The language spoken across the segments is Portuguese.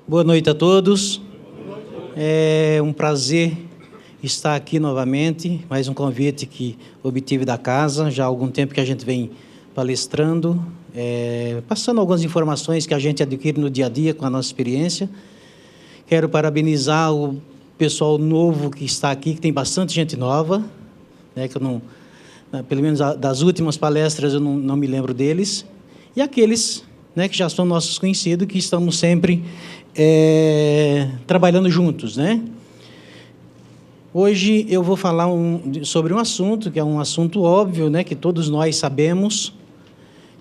Boa noite a todos. É um prazer estar aqui novamente, mais um convite que obtive da casa, já há algum tempo que a gente vem palestrando, passando algumas informações que a gente adquire no dia a dia com a nossa experiência. Quero parabenizar o pessoal novo que está aqui, que tem bastante gente nova, né, que eu não, pelo menos das últimas palestras eu não me lembro deles, e aqueles, né, que já são nossos conhecidos, que estamos sempre trabalhando juntos, né? Hoje eu vou falar sobre um assunto, que é um assunto óbvio, né, que todos nós sabemos,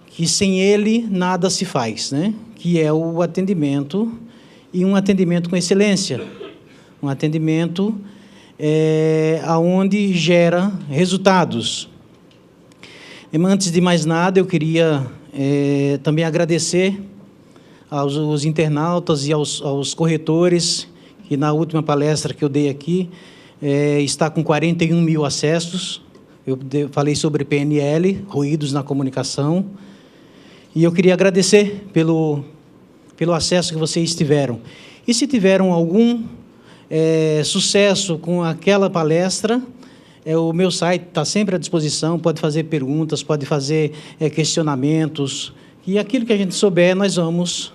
que sem ele nada se faz, né? Que é o atendimento, e um atendimento com excelência, um atendimento aonde gera resultados. Antes de mais nada, eu queria também agradecer aos internautas e aos corretores, que na última palestra que eu dei aqui, está com 41 mil acessos. Eu falei sobre PNL, ruídos na comunicação, e eu queria agradecer pelo acesso que vocês tiveram. E se tiveram algum sucesso com aquela palestra, o meu site está sempre à disposição, pode fazer perguntas, pode fazer questionamentos, e aquilo que a gente souber, nós vamos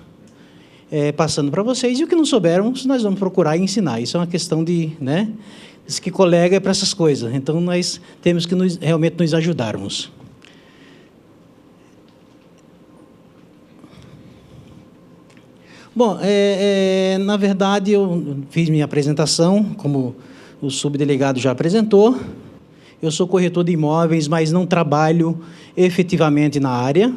passando para vocês, e o que não soubermos, nós vamos procurar ensinar. Isso é uma questão de, né, diz que colega é para essas coisas, então nós temos que realmente nos ajudarmos. Bom, na verdade, eu fiz minha apresentação, como o subdelegado já apresentou. Eu sou corretor de imóveis, mas não trabalho efetivamente na área,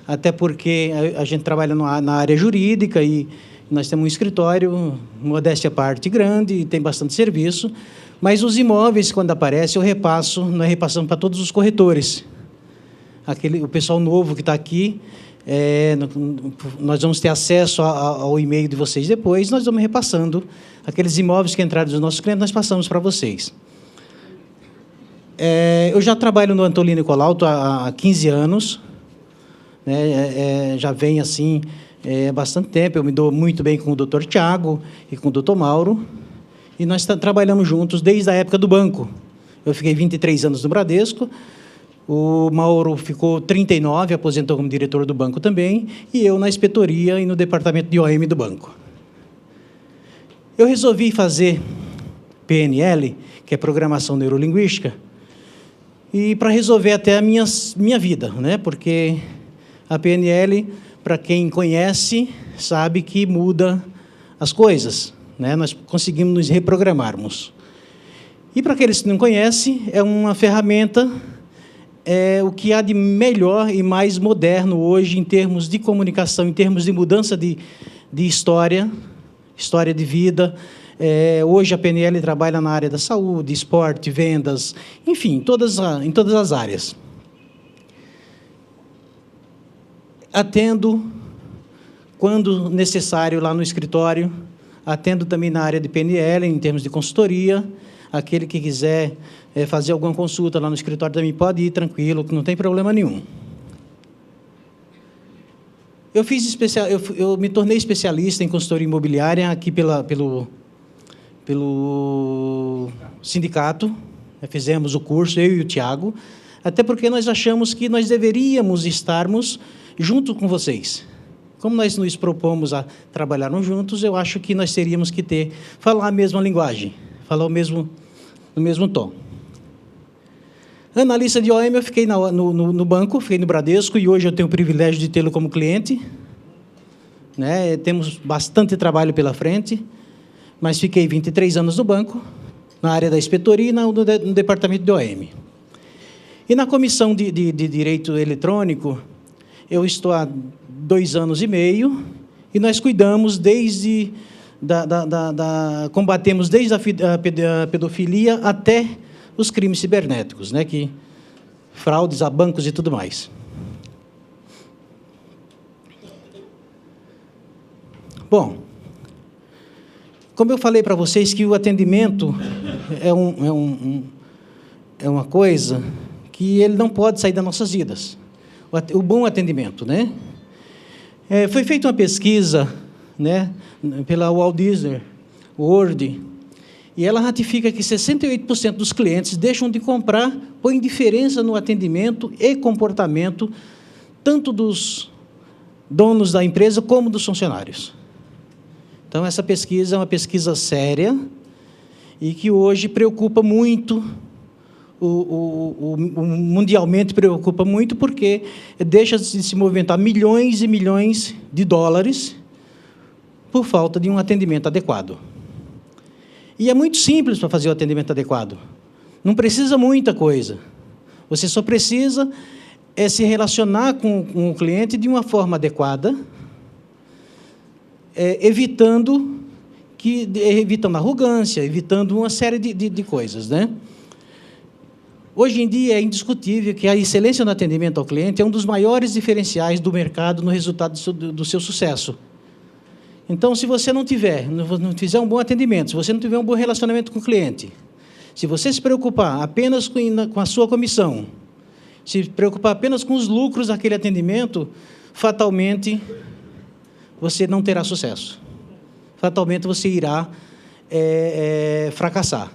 até porque a gente trabalha na área jurídica e nós temos um escritório, modéstia à parte, grande, e tem bastante serviço, mas os imóveis, quando aparecem, eu repasso, nós repassamos para todos os corretores. O pessoal novo que está aqui, nós vamos ter acesso ao e-mail de vocês depois, nós vamos repassando aqueles imóveis que entraram dos nossos clientes, nós passamos para vocês. Eu já trabalho no Antolino Nicolau há 15 anos, né, já vem assim há bastante tempo. Eu me dou muito bem com o Dr. Tiago e com o Dr. Mauro, e nós trabalhamos juntos desde a época do banco. Eu fiquei 23 anos no Bradesco, o Mauro ficou 39, aposentou como diretor do banco também, e eu na inspetoria e no departamento de OM do banco. Eu resolvi fazer PNL, que é Programação Neurolinguística, e para resolver até a minha vida, né? Porque a PNL, para quem conhece, sabe que muda as coisas, né? Nós conseguimos nos reprogramarmos. E para aqueles que não conhecem, é uma ferramenta, o que há de melhor e mais moderno hoje em termos de comunicação, em termos de mudança de história de vida. Hoje a PNL trabalha na área da saúde, esporte, vendas, enfim, em todas as áreas. Atendo, quando necessário, lá no escritório, atendo também na área de PNL, em termos de consultoria. Aquele que quiser fazer alguma consulta lá no escritório também pode ir tranquilo, que não tem problema nenhum. Eu me tornei especialista em consultoria imobiliária aqui pelo sindicato. Fizemos o curso, eu e o Tiago, até porque nós achamos que nós deveríamos estarmos junto com vocês. Como nós nos propomos a trabalharmos juntos, eu acho que nós teríamos que falar a mesma linguagem, falar no mesmo tom. Analista de OM, eu fiquei no banco, fiquei no Bradesco, e hoje eu tenho o privilégio de tê-lo como cliente, né? Temos bastante trabalho pela frente, mas fiquei 23 anos no banco, na área da inspetoria e no departamento de OM. E na comissão de Direito Eletrônico, eu estou há 2 anos e meio, e nós cuidamos combatemos desde a pedofilia até os crimes cibernéticos, né, fraudes a bancos e tudo mais. Bom, como eu falei para vocês que o atendimento é uma coisa que ele não pode sair das nossas vidas. O bom atendimento, né? Foi feita uma pesquisa né, pela Walt Disney World, e ela ratifica que 68% dos clientes deixam de comprar por indiferença no atendimento e comportamento, tanto dos donos da empresa como dos funcionários. Então, essa pesquisa é uma pesquisa séria e que hoje preocupa muito, mundialmente preocupa muito, porque deixa de se movimentar milhões e milhões de dólares por falta de um atendimento adequado. E é muito simples para fazer o atendimento adequado. Não precisa muita coisa. Você só precisa se relacionar com o cliente de uma forma adequada, evitando a arrogância, evitando uma série de coisas, né? Hoje em dia é indiscutível que a excelência no atendimento ao cliente é um dos maiores diferenciais do mercado no resultado do seu sucesso. Então, se você não fizer um bom atendimento, se você não tiver um bom relacionamento com o cliente, se você se preocupar apenas com a sua comissão, se preocupar apenas com os lucros daquele atendimento, fatalmente você não terá sucesso. Fatalmente você irá fracassar.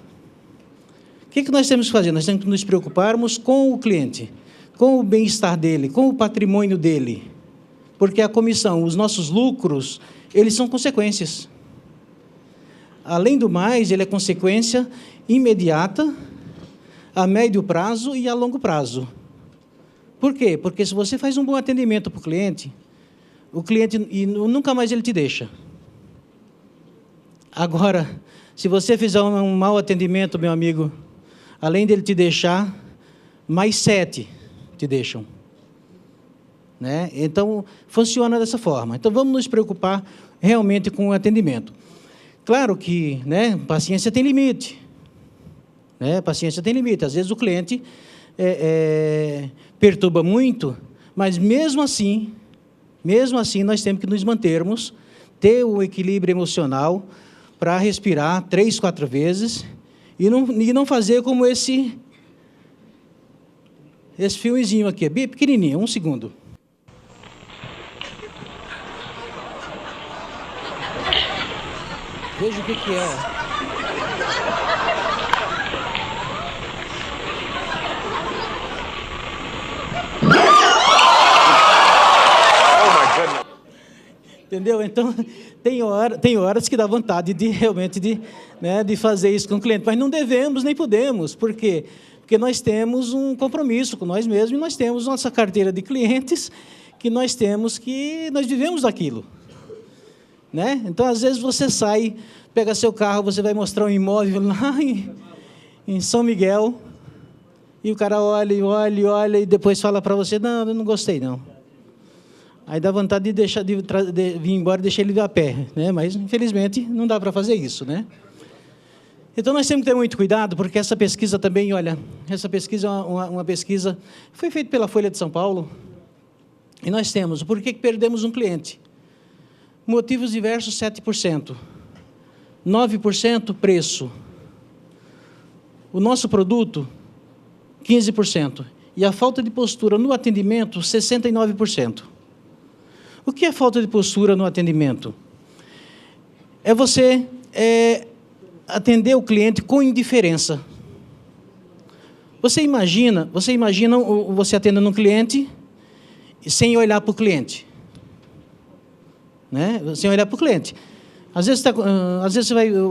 O que nós temos que fazer? Nós temos que nos preocuparmos com o cliente, com o bem-estar dele, com o patrimônio dele. Porque a comissão, os nossos lucros, eles são consequências. Além do mais, ele é consequência imediata, a médio prazo e a longo prazo. Por quê? Porque se você faz um bom atendimento para o cliente nunca mais ele te deixa. Agora, se você fizer um mau atendimento, meu amigo, além dele te deixar, mais 7 te deixam. Né? Então, funciona dessa forma. Então, vamos nos preocupar realmente com o atendimento. Claro que, né, paciência tem limite. Né? Paciência tem limite. Às vezes o cliente perturba muito, mas mesmo assim, nós temos que nos mantermos, ter o equilíbrio emocional para respirar 3, 4 vezes e não fazer como esse filmezinho aqui, bem pequenininho, 1 segundo. Veja o que é. Entendeu? Então, tem horas que dá vontade realmente de fazer isso com o cliente, mas não devemos nem podemos. Por quê? Porque nós temos um compromisso com nós mesmos e nós temos nossa carteira de clientes que nós vivemos daquilo. Né? Então, às vezes, você sai, pega seu carro, você vai mostrar um imóvel lá em São Miguel e o cara olha e depois fala para você, não, eu não gostei, não. Aí dá vontade de vir embora e deixar ele a pé, né? Mas, infelizmente, não dá para fazer isso, né? Então, nós temos que ter muito cuidado, porque essa pesquisa também, olha, essa pesquisa é uma pesquisa que foi feita pela Folha de São Paulo, e nós temos, por que perdemos um cliente? Motivos diversos, 7%. 9%, preço. O nosso produto, 15%. E a falta de postura no atendimento, 69%. O que é falta de postura no atendimento? É você atender o cliente com indiferença. Você imagina você atendendo um cliente sem olhar para o cliente. Né? Sem olhar para o cliente. Às vezes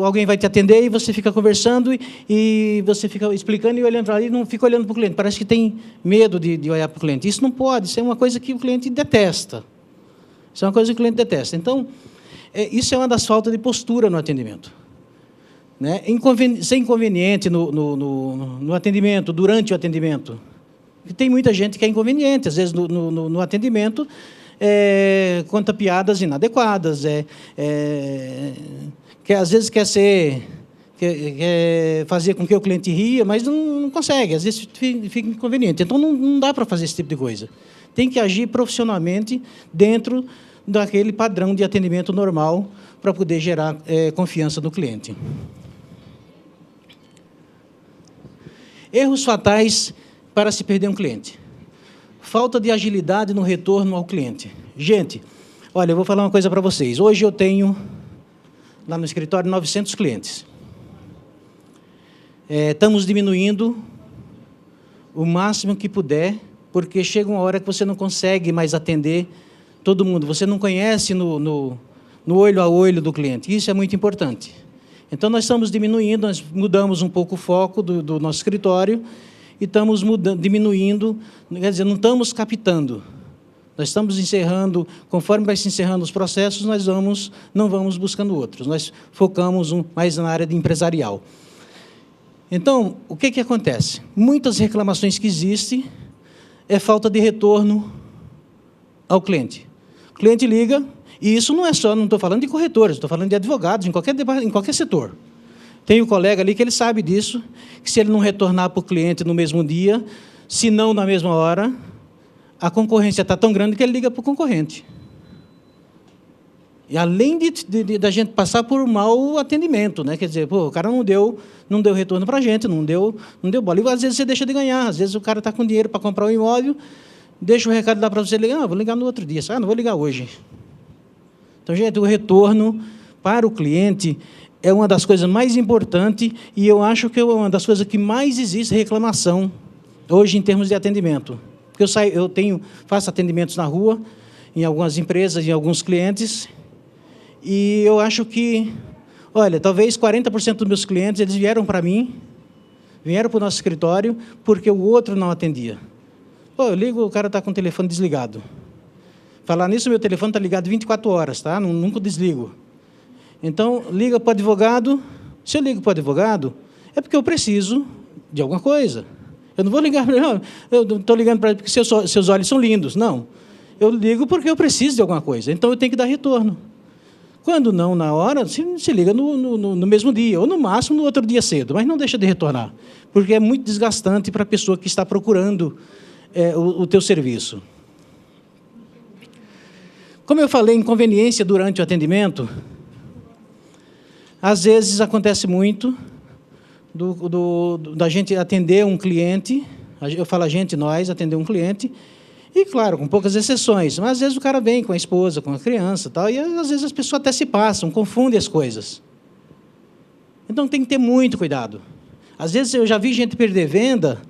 alguém vai te atender e você fica conversando e você fica explicando e olhando para ali e não fica olhando para o cliente. Parece que tem medo de olhar para o cliente. Isso não pode, isso é uma coisa que o cliente detesta. Isso é uma coisa que o cliente detesta. Então, isso é uma das faltas de postura no atendimento. Né? Ser inconveniente no atendimento, durante o atendimento. Tem muita gente que é inconveniente, às vezes, no atendimento, conta piadas inadequadas, que às vezes quer fazer com que o cliente ria, mas não consegue, às vezes fica inconveniente. Então, não dá para fazer esse tipo de coisa. Tem que agir profissionalmente dentro daquele padrão de atendimento normal para poder gerar confiança no cliente. Erros fatais para se perder um cliente. Falta de agilidade no retorno ao cliente. Gente, Olha, eu vou falar uma coisa para vocês. Hoje eu tenho, lá no escritório, 900 clientes. Estamos diminuindo o máximo que puder, porque chega uma hora que você não consegue mais atender todo mundo. Você não conhece no olho a olho do cliente. Isso é muito importante. Então, nós estamos diminuindo, nós mudamos um pouco o foco do nosso escritório e estamos diminuindo, quer dizer, não estamos captando. Nós estamos encerrando, conforme vai se encerrando os processos, nós não vamos buscando outros. Nós focamos mais na área de empresarial. Então, o que acontece? Muitas reclamações que existem é falta de retorno ao cliente. O cliente liga, e isso não estou falando de corretores, estou falando de advogados, em qualquer setor. Tem um colega ali que ele sabe disso, que se ele não retornar para o cliente no mesmo dia, se não na mesma hora, a concorrência está tão grande que ele liga para o concorrente. E além da gente passar por mau atendimento, né? Quer dizer, o cara não deu retorno para a gente, não deu bola. E às vezes você deixa de ganhar, às vezes o cara está com dinheiro para comprar um imóvel, deixa o recado lá para você ligar, vou ligar no outro dia, não vou ligar hoje. Então, gente, o retorno para o cliente é uma das coisas mais importantes e eu acho que é uma das coisas que mais existe reclamação hoje em termos de atendimento. Porque eu faço atendimentos na rua, em algumas empresas, em alguns clientes, e eu acho que, olha, talvez 40% dos meus clientes, eles vieram para mim, vieram para o nosso escritório, porque o outro não atendia. Eu ligo, o cara está com o telefone desligado. Falar nisso, meu telefone está ligado 24 horas, tá? Nunca desligo. Então, liga para o advogado. Se eu ligo para o advogado, é porque eu preciso de alguma coisa. Eu não vou ligar para ele, eu estou ligando para ele porque seus olhos são lindos. Não. Eu ligo porque eu preciso de alguma coisa. Então, eu tenho que dar retorno. Quando não, na hora, se liga no mesmo dia, ou no máximo no outro dia cedo, mas não deixa de retornar, porque é muito desgastante para a pessoa que está procurando o teu serviço. Como eu falei, inconveniência durante o atendimento, às vezes acontece muito da gente atender um cliente, eu falo a gente, nós, atender um cliente, e, claro, com poucas exceções, mas às vezes o cara vem com a esposa, com a criança, tal, e às vezes as pessoas até se passam, confundem as coisas. Então, tem que ter muito cuidado. Às vezes eu já vi gente perder venda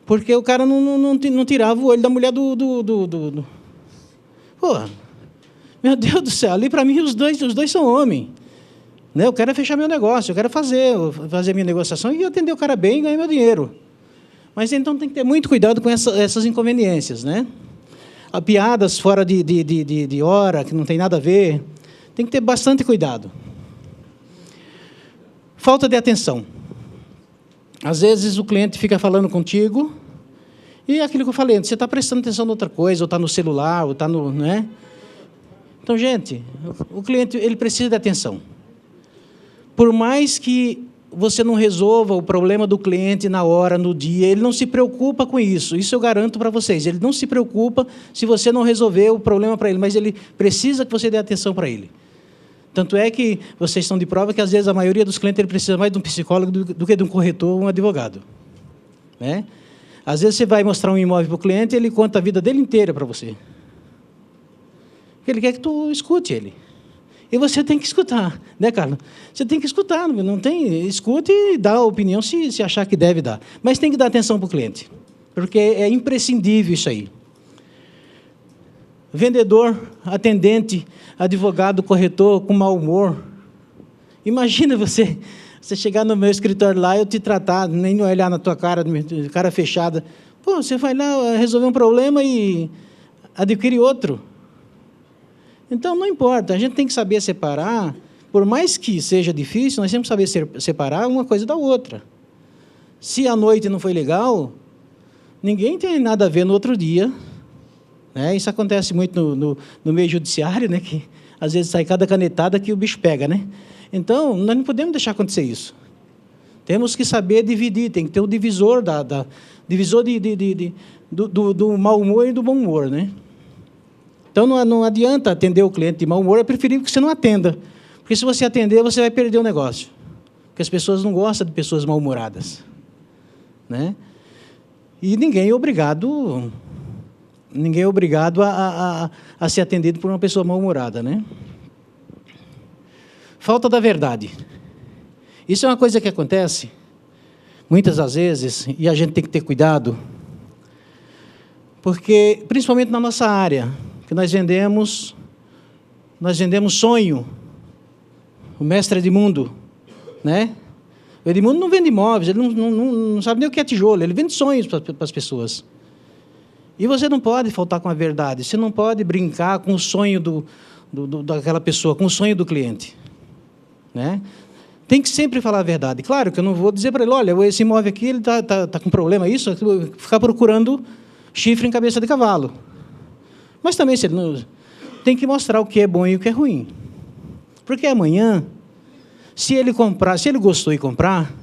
porque o cara não tirava o olho da mulher Pô, meu Deus do céu, ali para mim os dois são homens. Né? Eu quero fechar meu negócio, eu quero fazer minha negociação e atender o cara bem e ganhar meu dinheiro. Mas então tem que ter muito cuidado com essas inconveniências, né? Piadas fora de hora, que não tem nada a ver, tem que ter bastante cuidado. Falta de atenção. Às vezes o cliente fica falando contigo e aquilo que eu falei, você está prestando atenção em outra coisa, ou está no celular, ou está no... Né? Então, gente, o cliente ele precisa de atenção. Por mais que você não resolva o problema do cliente na hora, no dia, ele não se preocupa com isso. Isso eu garanto para vocês. Ele não se preocupa se você não resolver o problema para ele, mas ele precisa que você dê atenção para ele. Tanto é que vocês estão de prova que, às vezes, a maioria dos clientes ele precisa mais de um psicólogo do que de um corretor ou um advogado. Né? Às vezes, você vai mostrar um imóvel para o cliente e ele conta a vida dele inteira para você. Ele quer que tu escute ele. E você tem que escutar, né, Carlos? Você tem que escutar, não tem... Escute e dá a opinião se achar que deve dar. Mas tem que dar atenção para o cliente, porque é imprescindível isso aí. Vendedor, atendente, advogado, corretor com mau humor. Imagina você chegar no meu escritório lá, eu te tratar, nem olhar na tua cara fechada. Pô, você vai lá resolver um problema e adquire outro. Então, não importa, a gente tem que saber separar, por mais que seja difícil, nós temos que saber separar uma coisa da outra. Se a noite não foi legal, ninguém tem nada a ver no outro dia. Né? Isso acontece muito no meio judiciário, né? Que às vezes sai cada canetada que o bicho pega. Né? Então, nós não podemos deixar acontecer isso. Temos que saber dividir, tem que ter o divisor, divisor do mau humor e do bom humor. Né? Então, não adianta atender o cliente de mau humor, é preferível que você não atenda. Porque se você atender, você vai perder o negócio. Porque as pessoas não gostam de pessoas mal-humoradas. Né? E ninguém é obrigado ninguém é obrigado a ser atendido por uma pessoa mal-humorada, né? Falta da verdade. Isso é uma coisa que acontece muitas das vezes, e a gente tem que ter cuidado, porque, principalmente na nossa área, que nós vendemos sonho. O mestre Edmundo, né? O Edmundo não vende imóveis, ele não sabe nem o que é tijolo, ele vende sonhos para as pessoas. E você não pode faltar com a verdade, você não pode brincar com o sonho daquela pessoa, com o sonho do cliente, né? Tem que sempre falar a verdade. Claro que eu não vou dizer para ele, olha, esse imóvel aqui ele tá com problema, isso, ficar procurando chifre em cabeça de cavalo. Mas também se ele não, tem que mostrar o que é bom e o que é ruim. Porque amanhã, se ele gostou e comprar,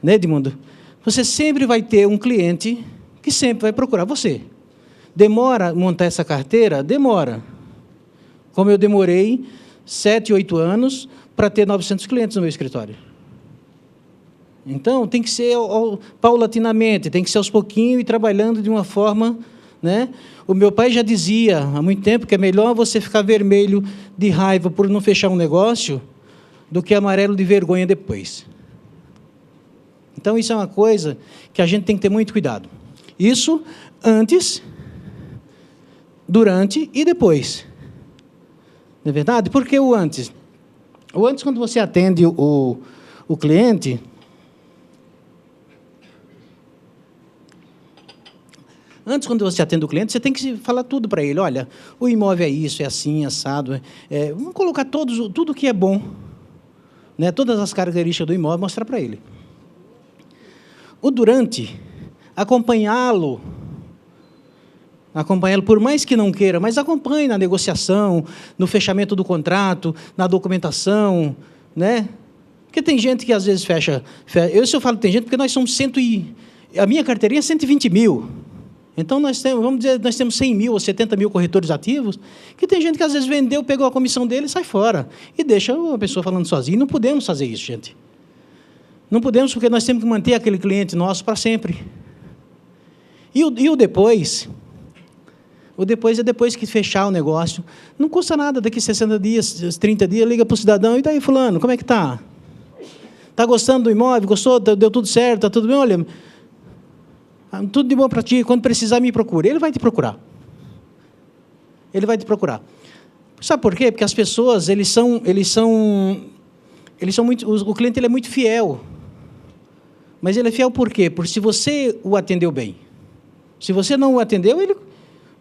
né, Edmundo, você sempre vai ter um cliente que sempre vai procurar você. Demora montar essa carteira? Demora. Como eu demorei 7, 8 anos para ter 900 clientes no meu escritório. Então, tem que ser paulatinamente, tem que ser aos pouquinhos e trabalhando de uma forma, né? O meu pai já dizia há muito tempo que é melhor você ficar vermelho de raiva por não fechar um negócio do que amarelo de vergonha depois. Então, isso é uma coisa que a gente tem que ter muito cuidado. Isso antes, durante e depois. Não é verdade? Por que o antes? O antes, quando você atende o cliente, você tem que falar tudo para ele. Olha, o imóvel é isso, é assim, assado. Vamos colocar tudo que é bom, né? Todas as características do imóvel, mostrar para ele. O durante, acompanhá-lo, por mais que não queira, mas acompanhe na negociação, no fechamento do contrato, na documentação, né? Porque tem gente que às vezes fecha. Eu falo que tem gente porque nós somos a minha carteirinha é 120 mil. Então, vamos dizer, nós temos 100 mil ou 70 mil corretores ativos, que tem gente que às vezes vendeu, pegou a comissão dele e sai fora. E deixa a pessoa falando sozinha. Não podemos fazer isso, gente. Não podemos, porque nós temos que manter aquele cliente nosso para sempre. E o depois? O depois é depois que fechar o negócio. Não custa nada, daqui 60 dias, 30 dias, liga para o cidadão, e daí, fulano, como é que está? Está gostando do imóvel? Gostou? Deu tudo certo? Está tudo bem? Olha, tudo de bom para ti, quando precisar me procure. Ele vai te procurar. Ele vai te procurar. Sabe por quê? Porque as pessoas, eles são muito, o cliente ele é muito fiel. Mas ele é fiel por quê? Porque se você o atendeu bem. Se você não o atendeu, ele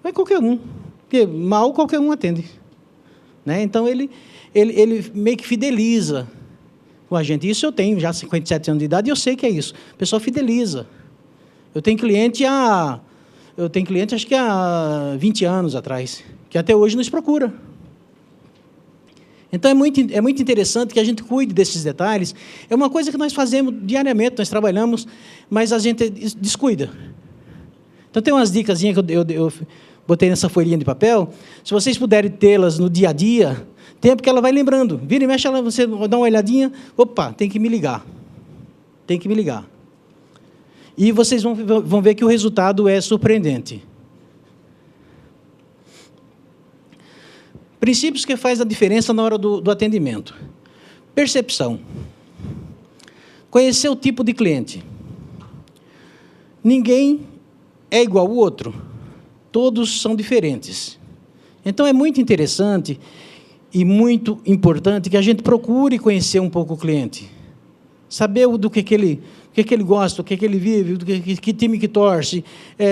vai qualquer um. Porque mal qualquer um atende. Né? Então, ele meio que fideliza com a gente. Isso eu tenho já 57 anos de idade e eu sei que é isso. O pessoal fideliza. Eu tenho cliente acho que há 20 anos atrás, que até hoje nos procura. Então, é muito interessante que a gente cuide desses detalhes. É uma coisa que nós fazemos diariamente, nós trabalhamos, mas a gente descuida. Então, tem umas dicasinhas que eu botei nessa folhinha de papel. Se vocês puderem tê-las no dia a dia, tempo que ela vai lembrando. Vira e mexe, você dá uma olhadinha, opa, tem que me ligar. Tem que me ligar. E vocês vão ver que o resultado é surpreendente. Princípios que fazem a diferença na hora do atendimento. Percepção. Conhecer o tipo de cliente. Ninguém é igual ao outro. Todos são diferentes. Então, é muito interessante e muito importante que a gente procure conhecer um pouco o cliente. Saber do que ele gosta, o que ele vive, que time que torce.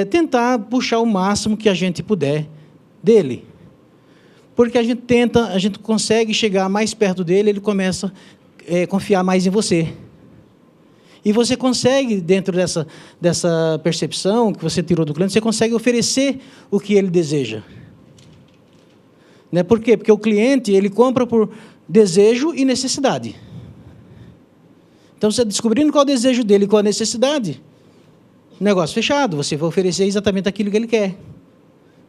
Tentar puxar o máximo que a gente puder dele. Porque a gente consegue chegar mais perto dele, ele começa a confiar mais em você. E você consegue, dentro dessa percepção que você tirou do cliente, você consegue oferecer o que ele deseja. Né? Por quê? Porque o cliente, ele compra por desejo e necessidade. Então, você descobrindo qual é o desejo dele e qual a necessidade, negócio fechado, você vai oferecer exatamente aquilo que ele quer.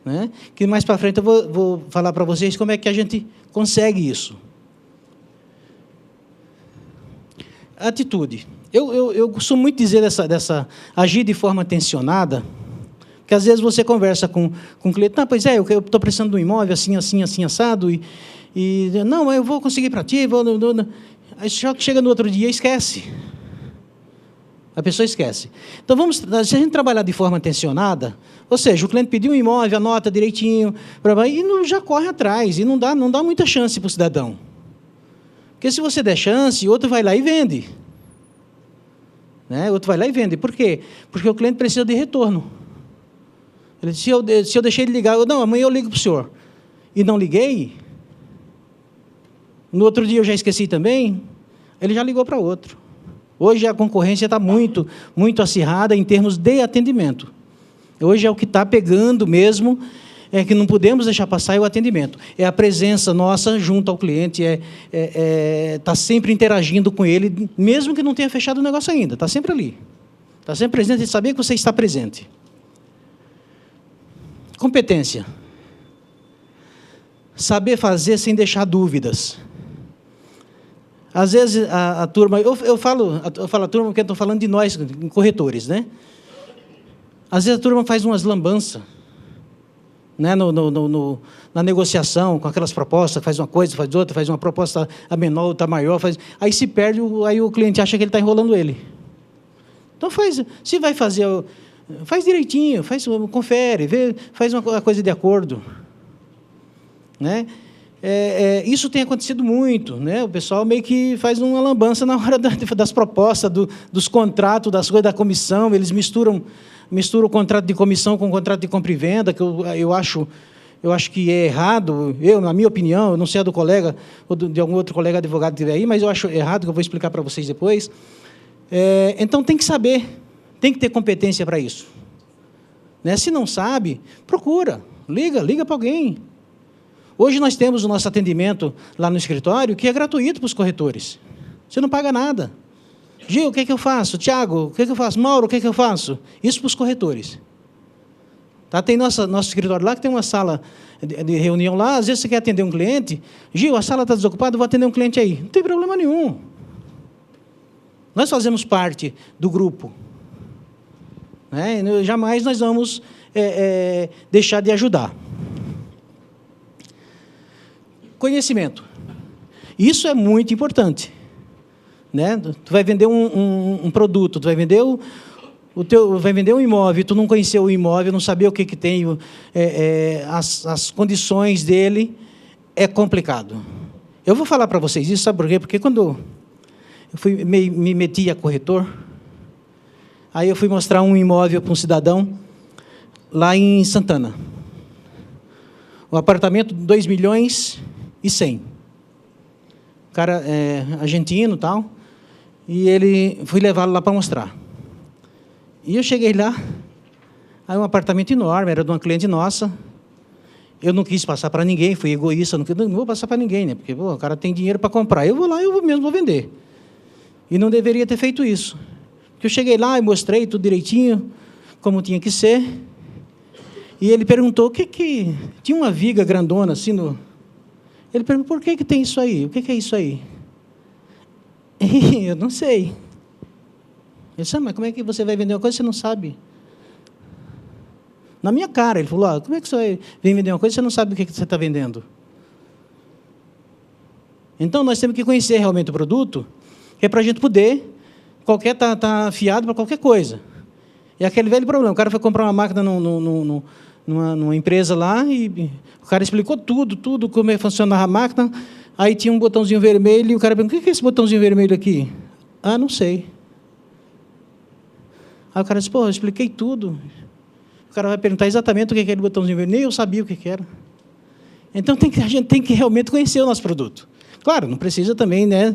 Né? Que mais para frente eu vou falar para vocês como é que a gente consegue isso. Atitude. Eu costumo muito dizer dessa agir de forma tensionada, Que às vezes você conversa com o cliente, não, pois é, eu estou precisando de um imóvel assim, assim, assim, assado, e não, eu vou conseguir para ti, aí só que chega no outro dia, esquece. A pessoa esquece. Então, se a gente trabalhar de forma tensionada, ou seja, o cliente pediu um imóvel, anota direitinho, e já corre atrás, e não dá muita chance para o cidadão. Porque se você der chance, outro vai lá e vende. Né? Outro vai lá e vende. Por quê? Porque o cliente precisa de retorno. Ele disse, se eu deixei de ligar, não, amanhã eu ligo para o senhor. E não liguei, no outro dia eu já esqueci também, ele já ligou para outro. Hoje a concorrência está muito, muito acirrada em termos de atendimento. Hoje é o que está pegando mesmo, é que não podemos deixar passar, é o atendimento. É a presença nossa junto ao cliente, tá sempre interagindo com ele, mesmo que não tenha fechado o negócio ainda, está sempre ali. Está sempre presente, e saber que você está presente. Competência. Saber fazer sem deixar dúvidas. Às vezes a turma, eu falo a turma porque estou falando de nós, corretores, né? Às vezes a turma faz umas lambanças, né? Na negociação, com aquelas propostas, faz uma coisa, faz outra, faz uma proposta a menor, outra maior, aí se perde, aí o cliente acha que ele está enrolando ele. Então se vai fazer, faz direitinho, confere, faz uma coisa de acordo, né? Isso tem acontecido muito, né? O pessoal meio que faz uma lambança na hora das propostas, dos contratos, das coisas da comissão, eles misturam o contrato de comissão com o contrato de compra e venda, que eu acho que é errado, na minha opinião, eu não sei a do colega, ou de algum outro colega advogado que estiver aí, mas eu acho errado, que eu vou explicar para vocês depois. Então, tem que saber, tem que ter competência para isso. Né? Se não sabe, procura, liga para alguém. Hoje nós temos o nosso atendimento lá no escritório, que é gratuito para os corretores. Você não paga nada. Gil, o que é que eu faço? Tiago, o que é que eu faço? Mauro, o que é que eu faço? Isso para os corretores. Tá? Tem nosso escritório lá, que tem uma sala de reunião lá. Às vezes você quer atender um cliente. Gil, a sala está desocupada, vou atender um cliente aí. Não tem problema nenhum. Nós fazemos parte do grupo. Né? Jamais nós vamos deixar de ajudar. Conhecimento. Isso é muito importante. Né? Tu vai vender um produto, tu vai vender vai vender um imóvel, tu não conheceu o imóvel, não sabia o que tem, as condições dele, é complicado. Eu vou falar para vocês isso, sabe por quê? Porque quando eu me meti a corretor, aí eu fui mostrar um imóvel para um cidadão lá em Santana. O apartamento, 2.100.000. O cara é argentino e tal, e fui levá-lo lá para mostrar. E eu cheguei lá, aí um apartamento enorme, era de uma cliente nossa. Eu não quis passar para ninguém, fui egoísta, não vou passar para ninguém, né? Porque o cara tem dinheiro para comprar, eu vou lá e eu mesmo vou vender. E não deveria ter feito isso. Porque eu cheguei lá e mostrei tudo direitinho, como tinha que ser. E ele perguntou, o que... Tinha uma viga grandona assim no... Ele perguntou, por que tem isso aí? O que é isso aí? E eu não sei. Ele disse, mas como é que você vai vender uma coisa que você não sabe? Na minha cara, ele falou, como é que você vem vender uma coisa que você não sabe o que você está vendendo? Então, nós temos que conhecer realmente o produto, que é para a gente poder, tá afiado para qualquer coisa. E aquele velho problema, o cara foi comprar uma máquina numa empresa lá, e o cara explicou tudo, como funcionava a máquina, aí tinha um botãozinho vermelho, e o cara perguntou, o que é esse botãozinho vermelho aqui? Ah, não sei. Aí o cara disse, eu expliquei tudo. O cara vai perguntar exatamente o que é aquele botãozinho vermelho, nem eu sabia o que era. Então, a gente tem que realmente conhecer o nosso produto. Claro, não precisa também, né,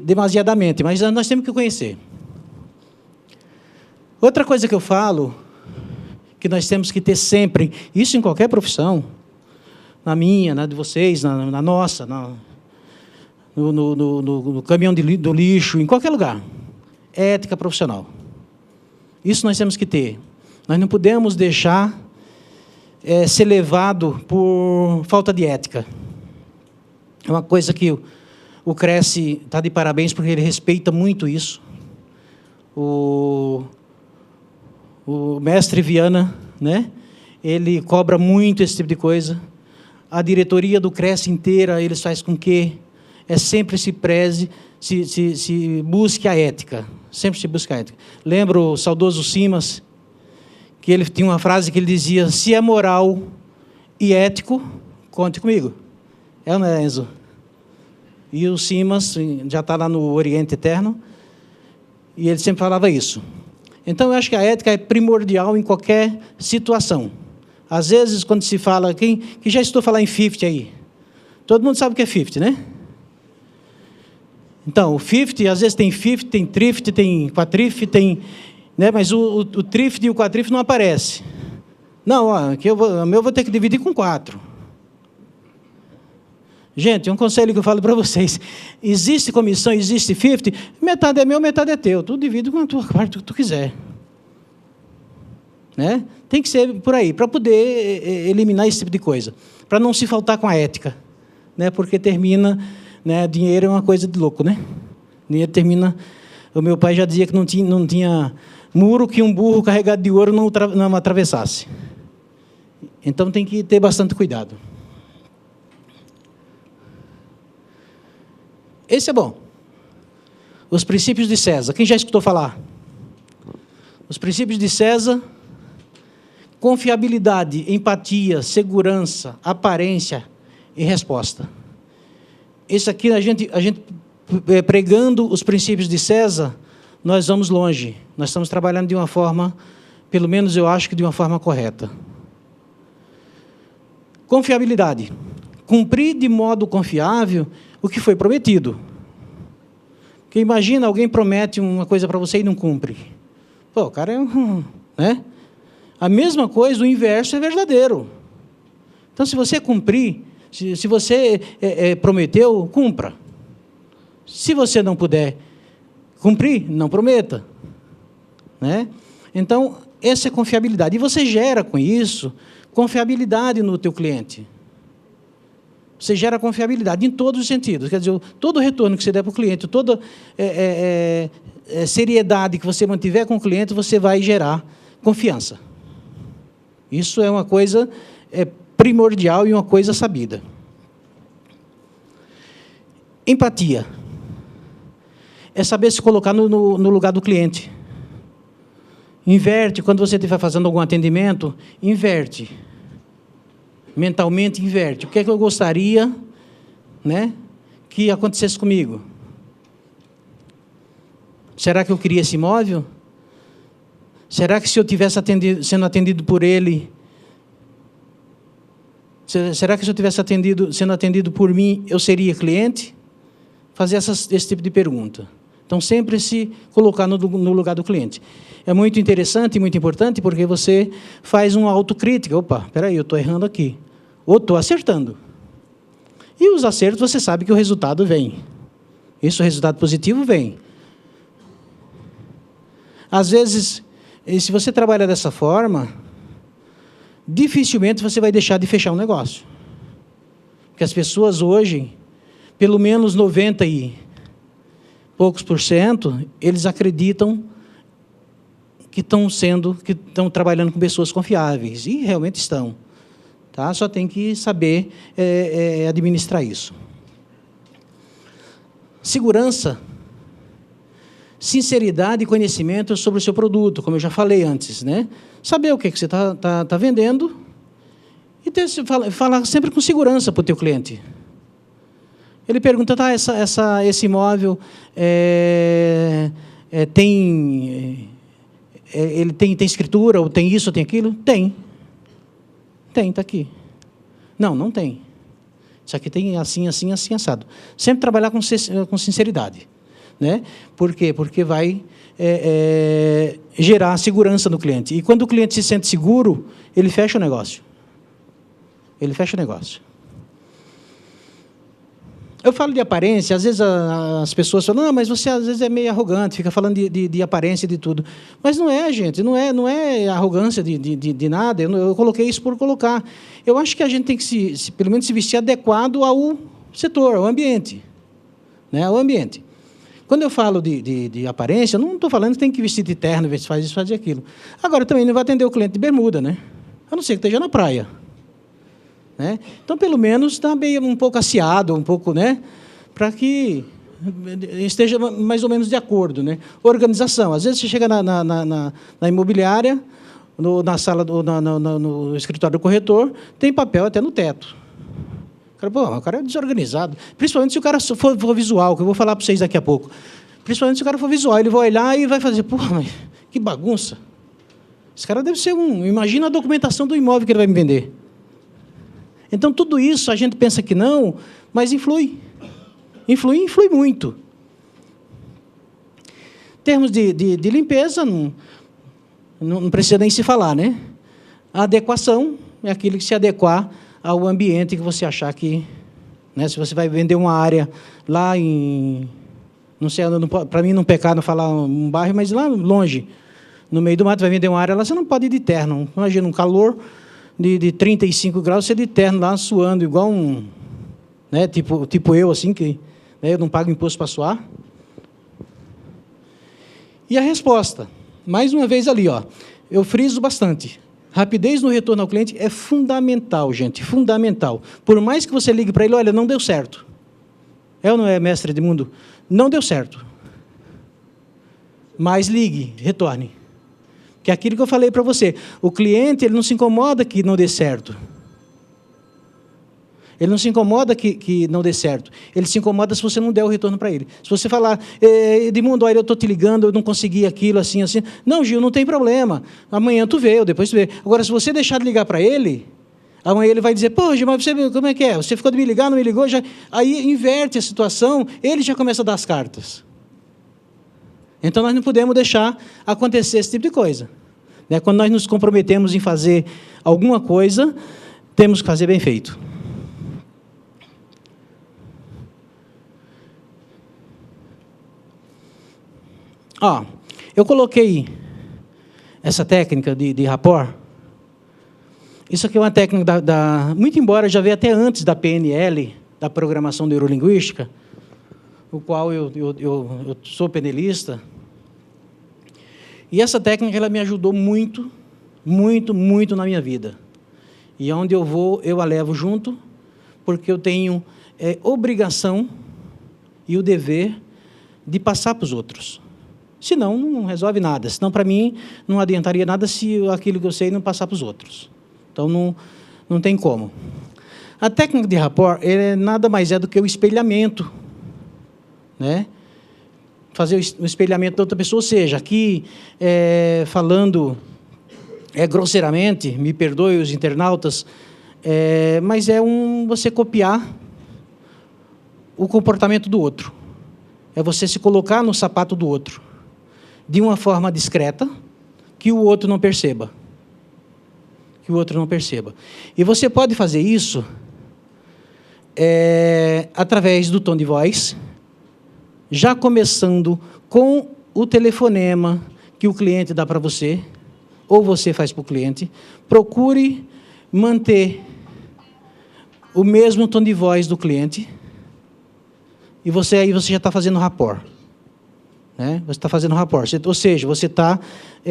demasiadamente, mas nós temos que conhecer. Outra coisa que eu falo, que nós temos que ter sempre, isso em qualquer profissão, na minha, na de vocês, na nossa, no caminhão do lixo, em qualquer lugar, é ética profissional. Isso nós temos que ter. Nós não podemos deixar ser levado por falta de ética. É uma coisa que o Cresce está de parabéns, porque ele respeita muito isso. O o mestre Viana, né? Ele cobra muito esse tipo de coisa. A diretoria do Cresce inteira, eles fazem com que sempre se preze, se busque a ética. Sempre se busca a ética. Lembro o saudoso Simas, que ele tinha uma frase que ele dizia: se é moral e ético, conte comigo. É ou não é, Enzo? E o Simas já está lá no Oriente Eterno, e ele sempre falava isso. Então, eu acho que a ética é primordial em qualquer situação. Às vezes, quando se fala... que já estou a falar em 50 aí? Todo mundo sabe o que é 50, né? Então, o 50, às vezes tem 50, tem thrift, tem quadrift, tem... né? Mas o thrift e o quadrift não aparecem. Não, ó, aqui o meu eu vou ter que dividir com 4. Gente, um conselho que eu falo para vocês: existe comissão, existe 50, metade é meu, metade é teu. Tu divide com a tua parte que tu quiser. Né? Tem que ser por aí, para poder eliminar esse tipo de coisa, para não se faltar com a ética, né? Porque termina, né? Dinheiro é uma coisa de louco, né? Dinheiro termina. O meu pai já dizia que não tinha muro que um burro carregado de ouro não atravessasse. Então tem que ter bastante cuidado. Esse é bom. Os princípios de César. Quem já escutou falar? Os princípios de César: confiabilidade, empatia, segurança, aparência e resposta. Esse aqui, a gente pregando os princípios de César, nós vamos longe. Nós estamos trabalhando de uma forma, pelo menos eu acho que de uma forma correta. Confiabilidade. Cumprir de modo confiável o que foi prometido. Porque imagina, alguém promete uma coisa para você e não cumpre. Pô, o cara é um... né? A mesma coisa, o inverso é verdadeiro. Então, se você cumprir, se você prometeu, cumpra. Se você não puder cumprir, não prometa. Né? Então, essa é confiabilidade. E você gera, com isso, confiabilidade no teu cliente. Você gera confiabilidade em todos os sentidos. Quer dizer, todo o retorno que você der para o cliente, toda seriedade que você mantiver com o cliente, você vai gerar confiança. Isso é uma coisa primordial e uma coisa sabida. Empatia. É saber se colocar no lugar do cliente. Inverte, quando você estiver fazendo algum atendimento, inverte. Mentalmente inverte. O que é que eu gostaria, né, que acontecesse comigo? Será que eu queria esse imóvel? Será que se eu tivesse sendo atendido por ele, será que se eu tivesse sendo atendido por mim, eu seria cliente? Fazer esse tipo de pergunta. Então, sempre se colocar no lugar do cliente. É muito interessante e muito importante, porque você faz uma autocrítica. Opa, espera aí, eu estou errando aqui. Ou estou acertando. E os acertos, você sabe que o resultado vem. Isso, o resultado positivo vem. Às vezes, se você trabalhar dessa forma, dificilmente você vai deixar de fechar um negócio. Porque as pessoas hoje, pelo menos 90 e poucos %, eles acreditam que estão trabalhando com pessoas confiáveis. E realmente estão. Tá? Só tem que saber administrar isso. Segurança, sinceridade e conhecimento sobre o seu produto, como eu já falei antes, né? Saber o que você está vendendo e falar sempre com segurança para o teu cliente. Ele pergunta: tá, esse imóvel ele tem escritura, ou tem isso, ou tem aquilo? Tem. Tem, está aqui. Não, não tem. Isso aqui tem assim, assim, assim, assado. Sempre trabalhar com sinceridade. Né? Por quê? Porque vai gerar segurança no cliente. E quando o cliente se sente seguro, ele fecha o negócio. Ele fecha o negócio. Eu falo de aparência, às vezes as pessoas falam: não, mas você às vezes é meio arrogante, fica falando de aparência, de tudo. Mas não é, gente, não é arrogância de nada, eu coloquei isso por colocar. Eu acho que a gente tem que, pelo menos, se vestir adequado ao setor, ao ambiente. Né? Ao ambiente. Quando eu falo de aparência, eu não estou falando que tem que vestir de terno, faz isso, faz aquilo. Agora, também não vai atender o cliente de bermuda, né? A não ser que esteja na praia. Né? Então, pelo menos, está bem um pouco asseado, um pouco, né? Para que esteja mais ou menos de acordo. Né? Organização. Às vezes, você chega na imobiliária, na sala, no escritório do corretor, tem papel até no teto. O cara é desorganizado. Principalmente se o cara for visual, que eu vou falar para vocês daqui a pouco. Principalmente se o cara for visual, ele vai olhar e vai fazer, mas que bagunça. Esse cara deve ser Imagina a documentação do imóvel que ele vai me vender. Então, tudo isso a gente pensa que não, mas influi. Influi muito. Em termos de limpeza, não precisa nem se falar, né? A adequação é aquilo que se adequar ao ambiente que você achar que... Né, se você vai vender uma área lá em... Não sei, para mim não pecar não falar um bairro, mas lá longe, no meio do mato, vai vender uma área lá, você não pode ir de terno. Imagina, um calor de 35 graus, você de terno lá, suando, igual né, tipo eu, assim, que né, eu não pago imposto para suar. E a resposta, mais uma vez ali, ó, eu friso bastante. Rapidez no retorno ao cliente é fundamental, gente, fundamental. Por mais que você ligue para ele, olha, não deu certo. É ou não é, mestre Edmundo? Não deu certo. Mas ligue, retorne. Que é aquilo que eu falei para você. O cliente, ele não se incomoda que não dê certo. Ele não se incomoda que não dê certo. Ele se incomoda se você não der o retorno para ele. Se você falar, Edmundo, olha, eu estou te ligando, eu não consegui aquilo, assim, assim. Não, Gil, não tem problema. Amanhã tu vê, ou depois tu vê. Agora, se você deixar de ligar para ele, amanhã ele vai dizer, pô, Gil, mas você, como é que é? Você ficou de me ligar, não me ligou? Já... Aí inverte a situação, ele já começa a dar as cartas. Então, nós não podemos deixar acontecer esse tipo de coisa. Né? Quando nós nos comprometemos em fazer alguma coisa, temos que fazer bem feito. Ó, eu coloquei essa técnica de rapport. Isso aqui é uma técnica muito embora já veio até antes da PNL, da Programação Neurolinguística, o qual eu sou penelista. E essa técnica ela me ajudou muito, muito, muito na minha vida. E onde eu vou, eu a levo junto, porque eu tenho obrigação e o dever de passar para os outros. Senão, não resolve nada. Senão, para mim, não adiantaria nada se aquilo que eu sei não passar para os outros. Então, não tem como. A técnica de rapport nada mais é do que o espelhamento. Né? Fazer o espelhamento da outra pessoa. Ou seja, aqui, falando grosseiramente, me perdoe os internautas, mas você copiar o comportamento do outro. É você se colocar no sapato do outro. De uma forma discreta, que o outro não perceba. Que o outro não perceba. E você pode fazer isso através do tom de voz, já começando com o telefonema que o cliente dá para você, ou você faz para o cliente. Procure manter o mesmo tom de voz do cliente, e aí você já está fazendo rapport. Né? Você está fazendo rapport. Ou seja, você está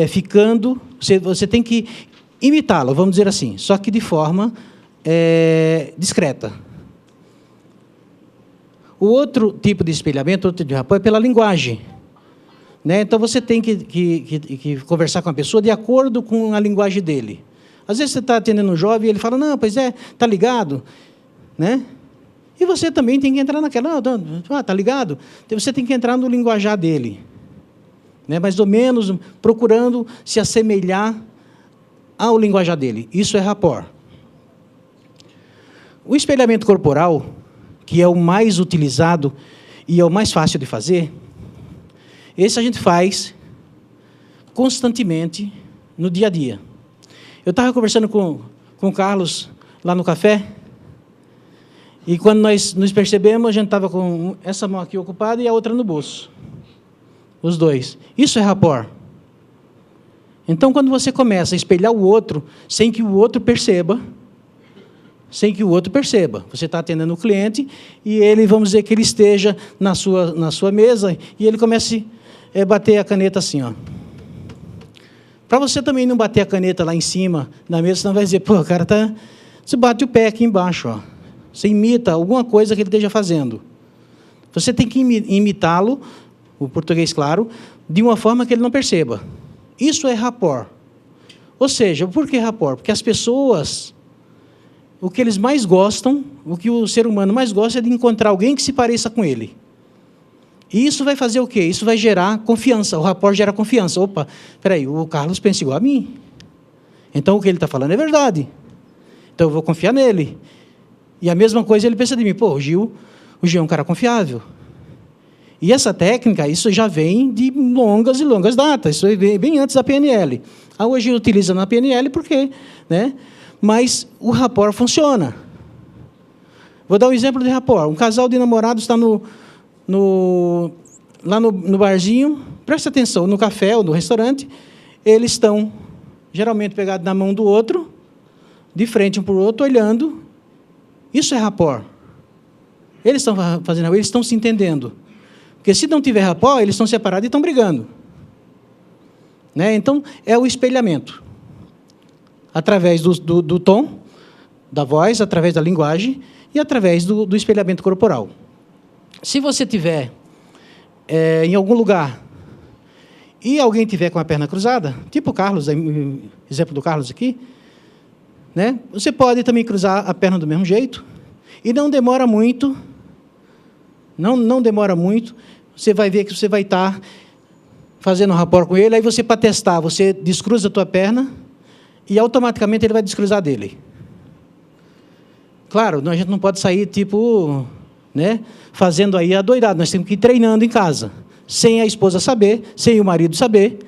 ficando... Você tem que imitá-lo, vamos dizer assim, só que de forma discreta. O outro tipo de espelhamento, outro tipo de rapport, é pela linguagem. Né? Então, você tem que conversar com a pessoa de acordo com a linguagem dele. Às vezes, você está atendendo um jovem e ele fala, não, pois está ligado. Né? E você também tem que entrar naquela... Está ligado? Você tem que entrar no linguajar dele. Né? Mais ou menos procurando se assemelhar ao linguajar dele. Isso é rapport. O espelhamento corporal, que é o mais utilizado e é o mais fácil de fazer, esse a gente faz constantemente no dia a dia. Eu estava conversando com o Carlos lá no café, e quando nós nos percebemos, a gente estava com essa mão aqui ocupada e a outra no bolso. Os dois. Isso é rapport. Então, quando você começa a espelhar o outro, sem que o outro perceba, sem que o outro perceba. Você está atendendo o cliente e ele, vamos dizer que ele esteja na sua mesa e ele comece a bater a caneta assim, ó. Para você também não bater a caneta lá em cima na mesa, senão vai dizer, pô, o cara tá... Você bate o pé aqui embaixo, ó. Você imita alguma coisa que ele esteja fazendo. Você tem que imitá-lo, o português claro, de uma forma que ele não perceba. Isso é rapport. Ou seja, por que rapport? Porque as pessoas, o que eles mais gostam, o que o ser humano mais gosta é de encontrar alguém que se pareça com ele. E isso vai fazer o quê? Isso vai gerar confiança. O rapport gera confiança. Opa, espera aí, o Carlos pensa igual a mim. Então, o que ele está falando é verdade. Então, eu vou confiar nele. E a mesma coisa ele pensa de mim. Pô, o Gil é um cara confiável. E essa técnica, isso já vem de longas e longas datas. Isso vem bem antes da PNL. Hoje utiliza na PNL porque, né? Mas o rapport funciona. Vou dar um exemplo de rapport. Um casal de namorados está lá no barzinho, presta atenção, no café ou no restaurante, eles estão geralmente pegados na mão do outro, de frente um para o outro, olhando. Isso é rapport. Eles estão fazendo, eles estão se entendendo. Porque se não tiver rapport, eles estão separados e estão brigando. Né? Então, é o espelhamento. Através do tom, da voz, através da linguagem e através do espelhamento corporal. Se você estiver em algum lugar e alguém tiver com a perna cruzada, tipo o Carlos, exemplo do Carlos aqui, né? Você pode também cruzar a perna do mesmo jeito e não demora muito, não demora muito, você vai ver que você vai estar fazendo um rapport com ele, aí você, para testar, você descruza a tua perna e automaticamente ele vai descruzar dele. Claro, a gente não pode sair tipo... né, fazendo aí adoidado, nós temos que ir treinando em casa, sem a esposa saber, sem o marido saber,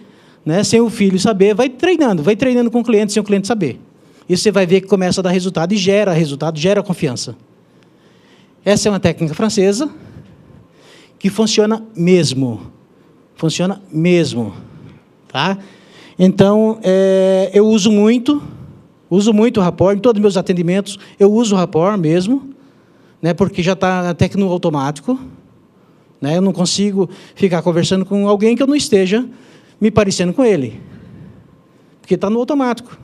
né, sem o filho saber, vai treinando com o cliente, sem o cliente saber. E você vai ver que começa a dar resultado, e gera resultado, gera confiança. Essa é uma técnica francesa, que funciona mesmo. Funciona mesmo. Tá? Então, eu uso muito o rapport, em todos os meus atendimentos, eu uso o rapport mesmo, né, porque já está até que no automático, né, eu não consigo ficar conversando com alguém que eu não esteja me parecendo com ele, porque está no automático.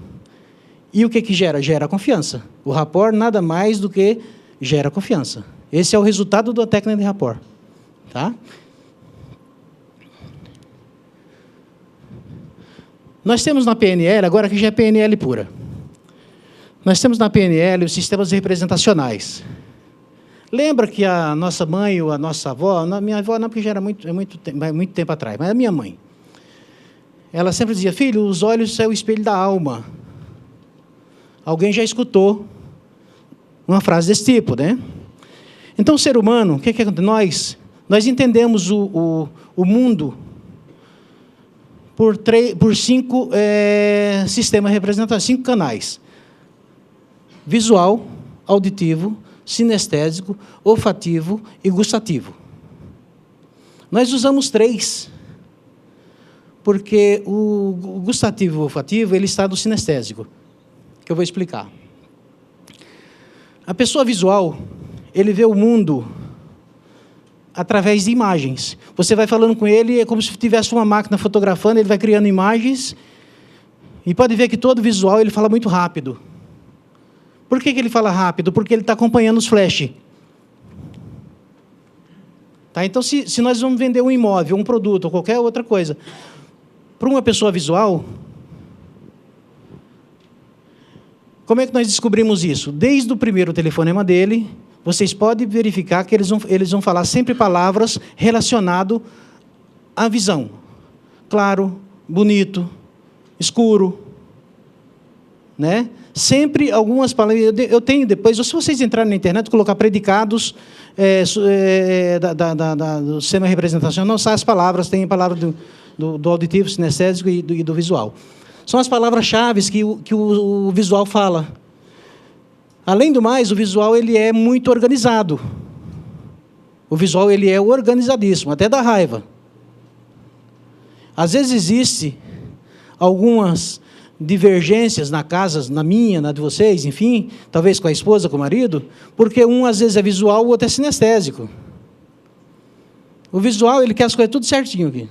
E o que gera? Gera confiança. O rapport nada mais do que gera confiança. Esse é o resultado da técnica de rapport. Tá? Nós temos na PNL, agora que já é PNL pura, nós temos na PNL os sistemas representacionais. Lembra que a nossa mãe ou a nossa avó, minha avó não, porque já era muito tempo atrás, mas a minha mãe, ela sempre dizia, filho, os olhos são o espelho da alma. Alguém já escutou uma frase desse tipo, né? Então, o ser humano, o que acontece? Nós entendemos o mundo por 5 sistemas representativos, 5 canais. Visual, auditivo, sinestésico, olfativo e gustativo. Nós usamos 3, porque o gustativo e o olfativo ele está no sinestésico, que eu vou explicar. A pessoa visual, ele vê o mundo através de imagens. Você vai falando com ele, é como se tivesse uma máquina fotografando, ele vai criando imagens, e pode ver que todo visual ele fala muito rápido. Por que ele fala rápido? Porque ele está acompanhando os flash. Tá? Então, se nós vamos vender um imóvel, um produto, ou qualquer outra coisa, para uma pessoa visual, como é que nós descobrimos isso? Desde o primeiro telefonema dele, vocês podem verificar que eles vão falar sempre palavras relacionadas à visão. Claro, bonito, escuro, né? Sempre algumas palavras. Eu tenho depois, se vocês entrarem na internet, colocar predicados do sistema representacional, não sai as palavras, tem a palavra do auditivo, sinestésico e do visual. São as palavras-chave que o visual fala. Além do mais, o visual ele é muito organizado. O visual ele é organizadíssimo, até dá raiva. Às vezes existe algumas divergências na casa, na minha, na de vocês, enfim, talvez com a esposa, com o marido, porque um às vezes é visual, o outro é sinestésico. O visual, ele quer as coisas tudo certinho aqui.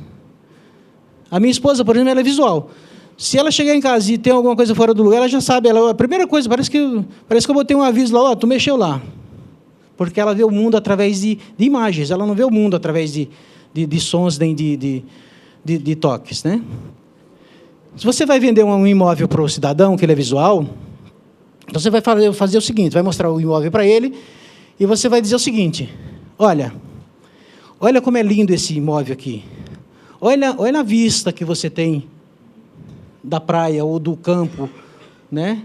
A minha esposa, por exemplo, ela é visual. Se ela chegar em casa e tem alguma coisa fora do lugar, ela já sabe. A primeira coisa, parece que eu botei um aviso lá, tu mexeu lá. Porque ela vê o mundo através de imagens, ela não vê o mundo através de sons nem de toques, né? Se você vai vender um imóvel para o cidadão, que ele é visual, então você vai fazer o seguinte, vai mostrar o imóvel para ele, e você vai dizer o seguinte, olha como é lindo esse imóvel aqui. Olha a vista que você tem da praia ou do campo, né?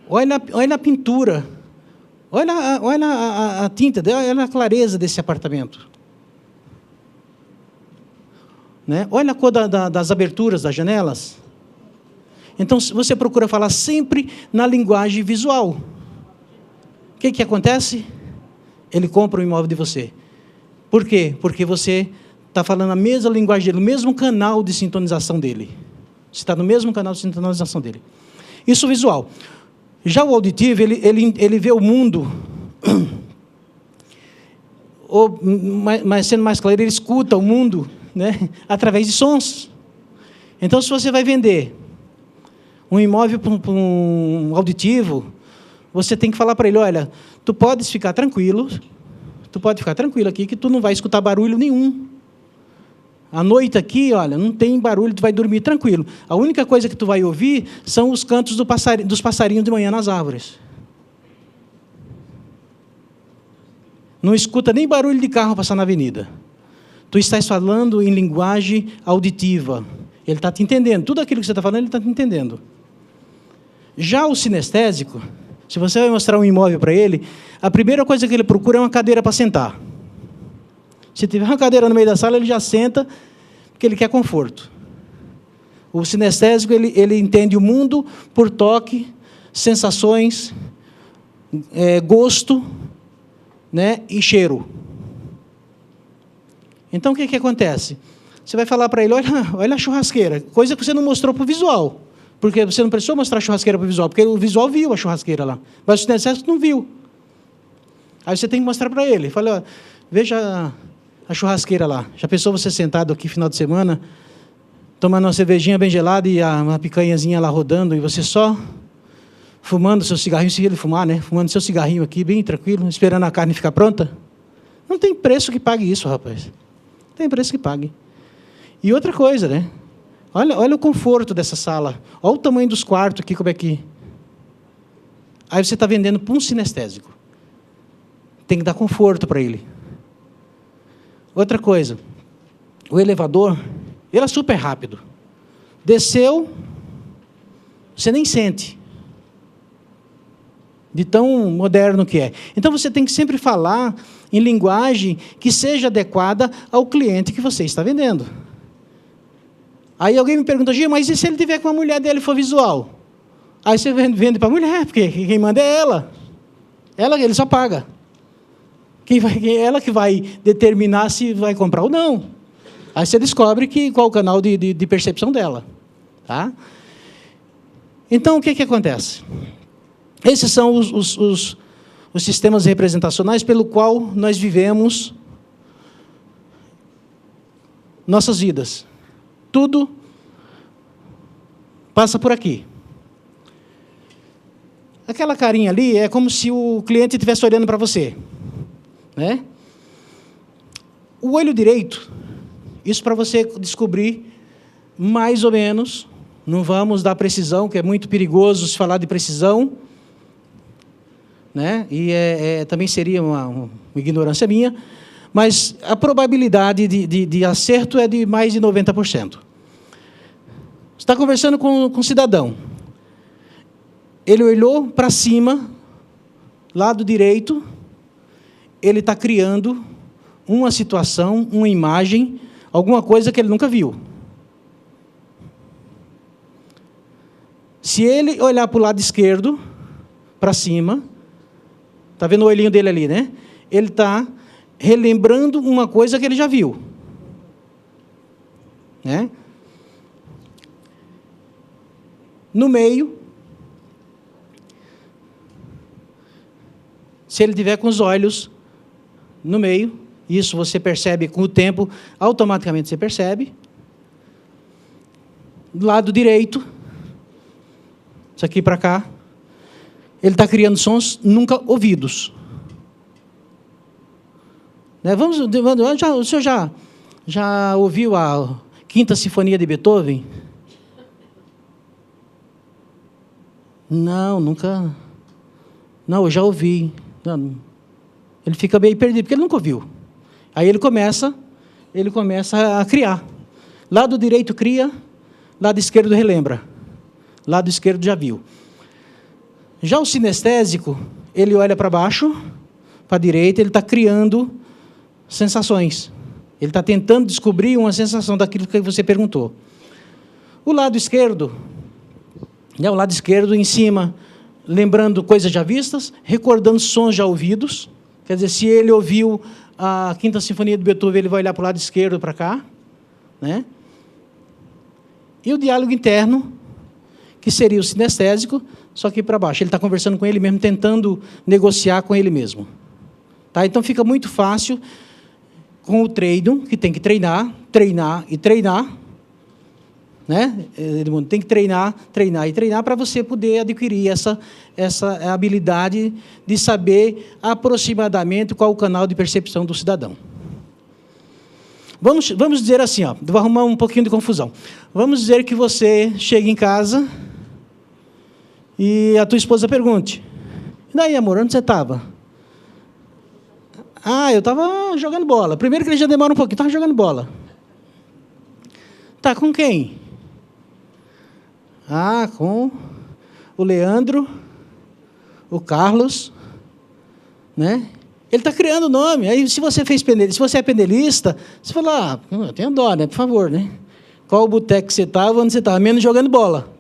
Olha a pintura. Olha a tinta, olha a clareza desse apartamento. Né? Olha a cor das aberturas das janelas. Então, você procura falar sempre na linguagem visual. O que acontece? Ele compra o imóvel de você. Por quê? Porque você está falando a mesma linguagem dele, o mesmo canal de sintonização dele. Você está no mesmo canal de sintonização dele. Isso visual. Já o auditivo, ele vê o mundo, mas sendo mais claro, ele escuta o mundo, né, através de sons. Então, se você vai vender um imóvel para um auditivo, você tem que falar para ele, olha, tu pode ficar tranquilo aqui, que tu não vai escutar barulho nenhum. À noite aqui, olha, não tem barulho, tu vai dormir tranquilo. A única coisa que tu vai ouvir são os cantos dos passarinhos de manhã nas árvores. Não escuta nem barulho de carro passar na avenida. Tu estás falando em linguagem auditiva. Ele está te entendendo. Tudo aquilo que você está falando, ele está te entendendo. Já o sinestésico, se você vai mostrar um imóvel para ele, a primeira coisa que ele procura é uma cadeira para sentar. Se tiver uma cadeira no meio da sala, ele já senta, porque ele quer conforto. O sinestésico, ele entende o mundo por toque, sensações, gosto, né, e cheiro. Então, o que acontece? Você vai falar para ele, olha a churrasqueira, coisa que você não mostrou para o visual, porque você não precisou mostrar a churrasqueira para o visual, porque o visual viu a churrasqueira lá, mas o sinestésico não viu. Aí você tem que mostrar para ele. Fala, veja a churrasqueira lá. Já pensou você sentado aqui final de semana, tomando uma cervejinha bem gelada e uma picanhazinha lá rodando, e você só fumando seu cigarrinho, se ele fumar, né? Fumando seu cigarrinho aqui, bem tranquilo, esperando a carne ficar pronta? Não tem preço que pague isso, rapaz. Não tem preço que pague. E outra coisa, né? Olha o conforto dessa sala. Olha o tamanho dos quartos aqui, como é que... Aí você está vendendo para um sinestésico. Tem que dar conforto para ele. Outra coisa, o elevador, ele é super rápido. Desceu, você nem sente. De tão moderno que é. Então, você tem que sempre falar em linguagem que seja adequada ao cliente que você está vendendo. Aí alguém me pergunta, Gia, mas e se ele tiver com a mulher dele e for visual? Aí você vende para a mulher, porque quem manda é ela. Ele só paga. Ela que vai determinar se vai comprar ou não. Aí você descobre qual o canal de percepção dela. Tá? Então, o que acontece? Esses são os sistemas representacionais pelo qual nós vivemos nossas vidas. Tudo passa por aqui. Aquela carinha ali é como se o cliente estivesse olhando para você. Né? O olho direito, isso para você descobrir mais ou menos, não vamos dar precisão, que é muito perigoso se falar de precisão, né? E também seria uma ignorância minha, mas a probabilidade de acerto é de mais de 90%. Você está conversando com um cidadão, ele olhou para cima, lado direito, ele está criando uma situação, uma imagem, alguma coisa que ele nunca viu. Se ele olhar para o lado esquerdo, para cima, está vendo o olhinho dele ali, né? Ele está relembrando uma coisa que ele já viu. Né? no meio, se ele tiver com os olhos no meio, isso você percebe com o tempo, automaticamente você percebe. Do lado direito, isso aqui para cá, ele está criando sons nunca ouvidos. Né? O senhor já ouviu a Quinta Sinfonia de Beethoven? Não, nunca. Não, eu já ouvi. Não, ele fica meio perdido, porque ele nunca ouviu. Aí ele começa a criar. Lado direito cria, lado esquerdo relembra. Lado esquerdo já viu. Já o sinestésico, ele olha para baixo, para a direita, ele está criando sensações. Ele está tentando descobrir uma sensação daquilo que você perguntou. O lado esquerdo, o lado esquerdo em cima, lembrando coisas já vistas, recordando sons já ouvidos. Quer dizer, se ele ouviu a Quinta Sinfonia de Beethoven, ele vai olhar para o lado esquerdo, para cá. Né? E o diálogo interno, que seria o sinestésico, só que para baixo. Ele está conversando com ele mesmo, tentando negociar com ele mesmo. Tá? Então, fica muito fácil com o treino, que tem que treinar, treinar e treinar. Né? Tem que treinar, treinar e treinar para você poder adquirir essa habilidade de saber aproximadamente qual o canal de percepção do cidadão. Vamos dizer assim, ó, vou arrumar um pouquinho de confusão. Vamos dizer que você chega em casa e a tua esposa pergunte: e daí, amor, onde você estava? Ah, eu estava jogando bola. Primeiro que ele já demora um pouquinho, estava jogando bola. Tá, com quem? Ah, com o Leandro, o Carlos, né? Ele está criando o nome. Aí, se você é pendelista, você fala: eu tenho dó, né? Por favor, né? Qual o boteco que você estava, onde você estava? Menos jogando bola.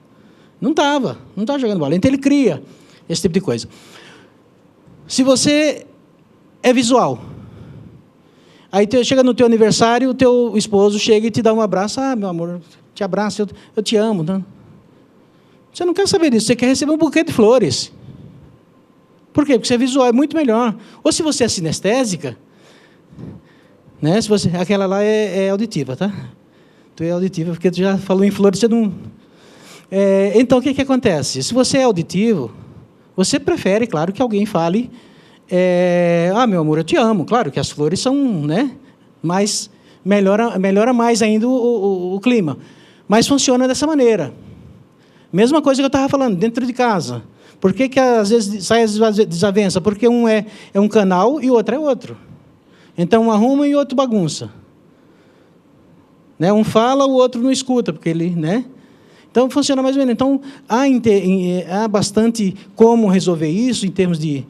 Não estava jogando bola. Então, ele cria esse tipo de coisa. Se você é visual, aí chega no teu aniversário, o teu esposo chega e te dá um abraço. Ah, meu amor, te abraço, eu te amo. Né? Você não quer saber disso, você quer receber um buquê de flores. Por quê? Porque você é visual, é muito melhor. Ou se você é sinestésica, né? Se você, aquela lá é auditiva, tá? Tu é auditiva, porque tu já falou em flores, você não... então, o que acontece? Se você é auditivo, você prefere, claro, que alguém fale... ah, meu amor, eu te amo. Claro que as flores são... né? Mas melhora mais ainda o clima. Mas funciona dessa maneira. Mesma coisa que eu estava falando, dentro de casa. Por que às vezes sai as desavenças? Porque um é um canal e o outro é outro. Então, um arruma e o outro bagunça. Né? Um fala, o outro não escuta, porque ele... né? Então, funciona mais ou menos. Então, há bastante como resolver isso, em termos de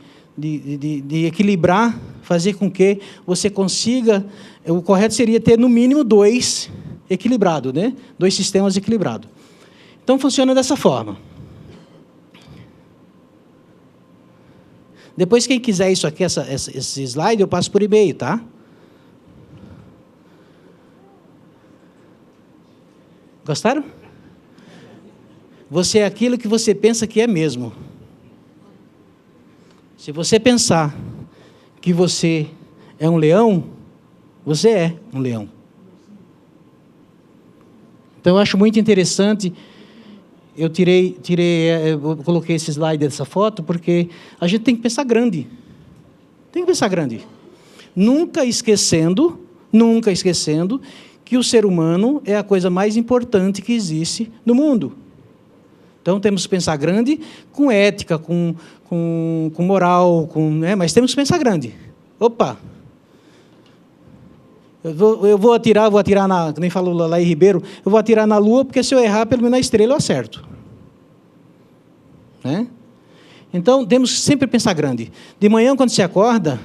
equilibrar, fazer com que você consiga... O correto seria ter, no mínimo, 2 equilibrados, né? 2 sistemas equilibrados. Então, funciona dessa forma. Depois, quem quiser isso aqui, esse slide, eu passo por e-mail, tá? Gostaram? Você é aquilo que você pensa que é mesmo. Se você pensar que você é um leão, você é um leão. Então, eu acho muito interessante... Eu coloquei esse slide dessa foto, porque a gente tem que pensar grande. Tem que pensar grande. Nunca esquecendo que o ser humano é a coisa mais importante que existe no mundo. Então, temos que pensar grande com ética, com moral, né? Mas temos que pensar grande. Opa! Eu vou atirar nem falou lá em Ribeiro, eu vou atirar na Lua, porque se eu errar, pelo menos na estrela eu acerto. Né? Então, temos que sempre pensar grande. De manhã, quando você acorda,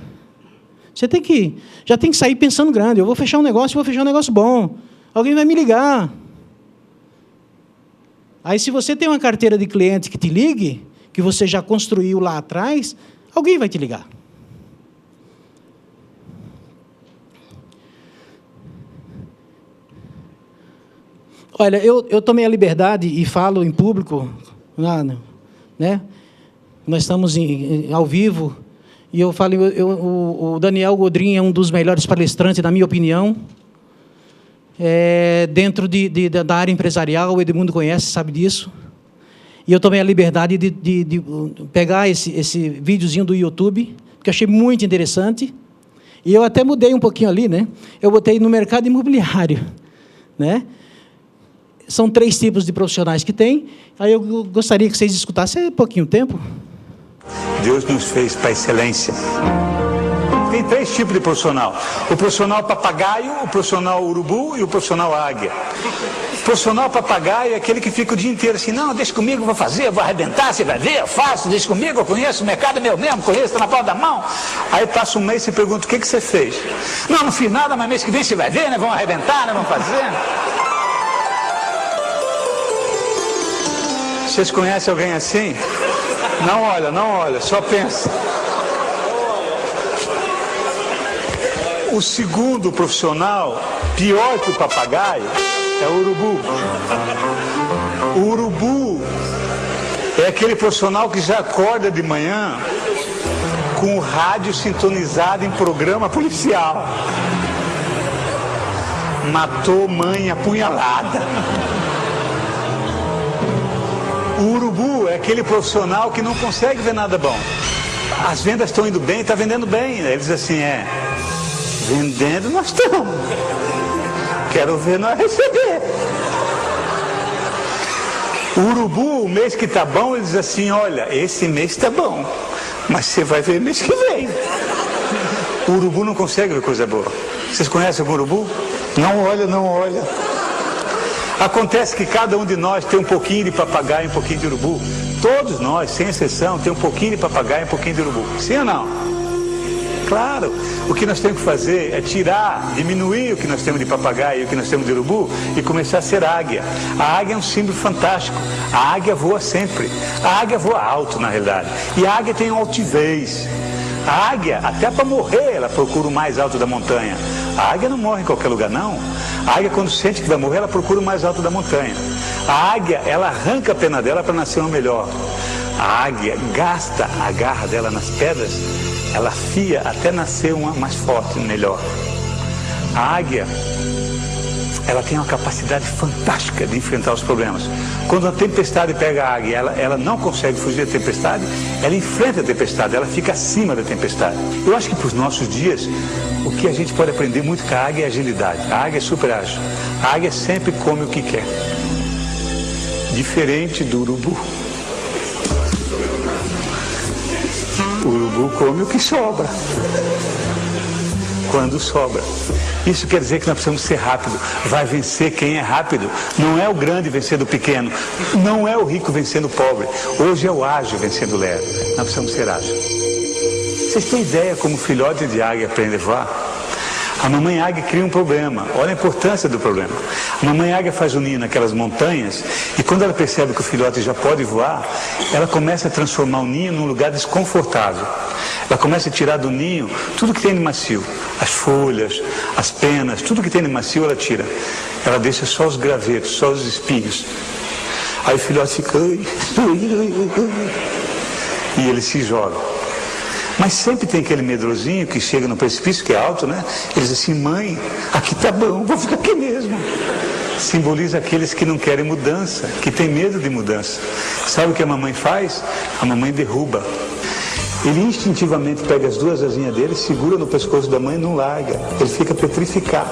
você já tem que sair pensando grande. Eu vou fechar um negócio bom. Alguém vai me ligar. Aí, se você tem uma carteira de cliente que te ligue, que você já construiu lá atrás, alguém vai te ligar. Olha, eu tomei a liberdade e falo em público, né? Nós estamos ao vivo, e eu falo, o Daniel Godrin é um dos melhores palestrantes, na minha opinião, dentro da área empresarial. O Edmundo conhece, sabe disso. E eu tomei a liberdade de pegar esse videozinho do YouTube, que eu achei muito interessante, e eu até mudei um pouquinho ali, né? Eu botei no mercado imobiliário, né? São 3 tipos de profissionais que tem. Aí eu gostaria que vocês escutassem pouquinho tempo. Deus nos fez para excelência. Tem 3 tipos de profissional: o profissional papagaio, o profissional urubu e o profissional águia. O profissional papagaio é aquele que fica o dia inteiro assim: não, deixa comigo, vou fazer, vou arrebentar, você vai ver, eu faço, deixa comigo, eu conheço, o mercado é meu mesmo, conheço, está na palma da mão. Aí passa um mês e você pergunta: o que você fez? Não fiz nada, mas mês que vem você vai ver, né? Vamos arrebentar, né? Vamos fazer. Vocês conhecem alguém assim? Não olha, só pensa. O segundo profissional, pior que o papagaio, é o urubu. O urubu é aquele profissional que já acorda de manhã com o rádio sintonizado em programa policial. Matou mãe apunhalada. O urubu é aquele profissional que não consegue ver nada bom. As vendas estão indo bem, está vendendo bem. Ele diz assim: vendendo nós estamos. Quero ver nós receber. O urubu, o mês que está bom, ele diz assim: olha, esse mês está bom, mas você vai ver mês que vem. O urubu não consegue ver coisa boa. Vocês conhecem o urubu? Não olha. Acontece que cada um de nós tem um pouquinho de papagaio e um pouquinho de urubu. Todos nós, sem exceção, tem um pouquinho de papagaio e um pouquinho de urubu. Sim ou não? Claro. O que nós temos que fazer é diminuir o que nós temos de papagaio e o que nós temos de urubu e começar a ser águia. A águia é um símbolo fantástico. A águia voa sempre. A águia voa alto, na realidade. E a águia tem altivez. A águia, até para morrer, ela procura o mais alto da montanha. A águia não morre em qualquer lugar, não. A águia, quando sente que vai morrer, ela procura o mais alto da montanha. A águia, ela arranca a pena dela para nascer uma melhor. A águia gasta a garra dela nas pedras, ela afia até nascer uma mais forte, melhor. A águia, ela tem uma capacidade fantástica de enfrentar os problemas. Quando a tempestade pega a águia, ela não consegue fugir da tempestade, ela enfrenta a tempestade, ela fica acima da tempestade. Eu acho que para os nossos dias, o que a gente pode aprender muito com a águia é agilidade. A águia é super ágil. A águia sempre come o que quer. Diferente do urubu. O urubu come o que sobra. Quando sobra. Isso quer dizer que nós precisamos ser rápido. Vai vencer quem é rápido. Não é o grande vencendo o pequeno. Não é o rico vencendo o pobre. Hoje é o ágil vencendo o lerdo. Nós precisamos ser ágeis. Vocês têm ideia como o filhote de águia aprende a voar? A mamãe águia cria um problema. Olha a importância do problema. A mamãe águia faz o ninho naquelas montanhas e quando ela percebe que o filhote já pode voar, ela começa a transformar o ninho num lugar desconfortável. Ela começa a tirar do ninho tudo que tem de macio. As folhas, as penas, tudo que tem de macio ela tira. Ela deixa só os gravetos, só os espinhos. Aí o filhote fica... E ele se joga. Mas sempre tem aquele medrosinho que chega no precipício, que é alto, né? Ele diz assim: mãe, aqui tá bom, vou ficar aqui mesmo. Simboliza aqueles que não querem mudança, que têm medo de mudança. Sabe o que a mamãe faz? A mamãe derruba. Ele instintivamente pega as 2 asinhas dele, segura no pescoço da mãe e não larga. Ele fica petrificado.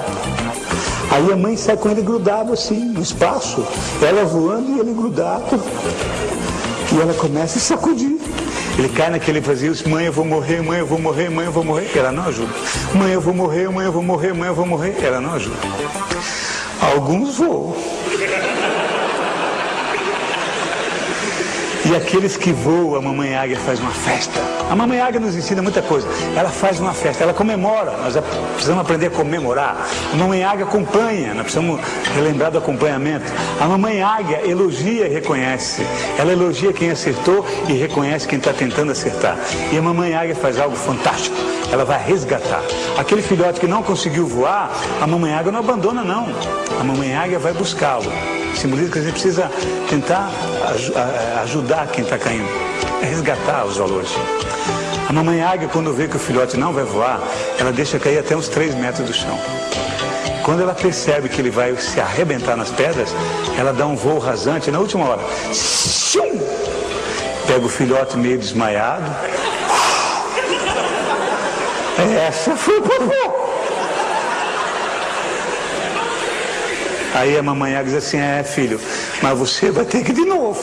Aí a mãe sai com ele grudado assim, no espaço. Ela voando e ele grudado. E ela começa a sacudir. Ele cai naquele vazio, diz: mãe, eu vou morrer, mãe, eu vou morrer, mãe, eu vou morrer. Ela não ajuda. Mãe, eu vou morrer, mãe, eu vou morrer, mãe, eu vou morrer. Ela não ajuda. Alguns voam. E aqueles que voam, a mamãe águia faz uma festa. A mamãe águia nos ensina muita coisa. Ela faz uma festa, ela comemora. Nós precisamos aprender a comemorar. A mamãe águia acompanha, nós precisamos relembrar do acompanhamento. A mamãe águia elogia e reconhece. Ela elogia quem acertou e reconhece quem está tentando acertar. E a mamãe águia faz algo fantástico. Ela vai resgatar. Aquele filhote que não conseguiu voar, a mamãe águia não abandona, não. A mamãe águia vai buscá-lo. Simboliza que a gente precisa tentar ajudar quem está caindo, é resgatar os valores. A mamãe águia, quando vê que o filhote não vai voar, ela deixa cair até uns 3 metros do chão. Quando ela percebe que ele vai se arrebentar nas pedras, ela dá um voo rasante na última hora. Shum! Pega o filhote meio desmaiado. Essa foi por favor. Aí a mamãe águia diz assim, filho, mas você vai ter que ir de novo.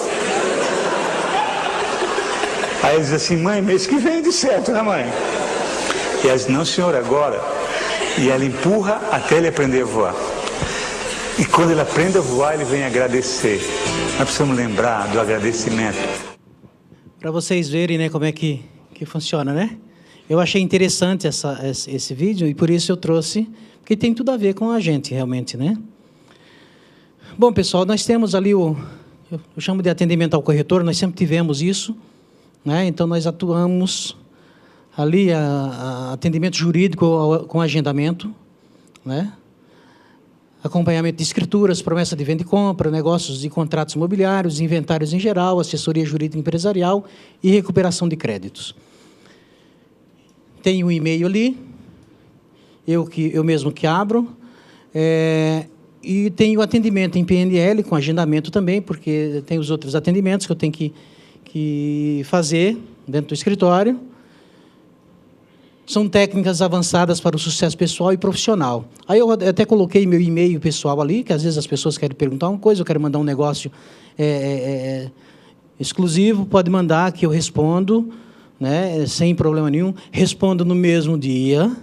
Aí ele diz assim, mãe, mês que vem de certo, né, mãe? E ela diz, não, senhor, agora. E ela empurra até ele aprender a voar. E quando ele aprende a voar, ele vem agradecer. Nós precisamos lembrar do agradecimento. Para vocês verem, né, como é que funciona, né? Eu achei interessante esse vídeo e por isso eu trouxe, porque tem tudo a ver com a gente, realmente, né? Bom, pessoal, nós temos ali eu chamo de atendimento ao corretor, nós sempre tivemos isso, né? Então, nós atuamos ali atendimento jurídico com agendamento, né? Acompanhamento de escrituras, promessa de venda e compra, negócios e contratos imobiliários, inventários em geral, assessoria jurídica empresarial e recuperação de créditos. Tem um e-mail ali, eu mesmo que abro, e tenho atendimento em PNL, com agendamento também, porque tem os outros atendimentos que eu tenho que fazer dentro do escritório. São técnicas avançadas para o sucesso pessoal e profissional. Aí eu até coloquei meu e-mail pessoal ali, que às vezes as pessoas querem perguntar uma coisa, eu quero mandar um negócio exclusivo, pode mandar que eu respondo, né, sem problema nenhum. Respondo no mesmo dia,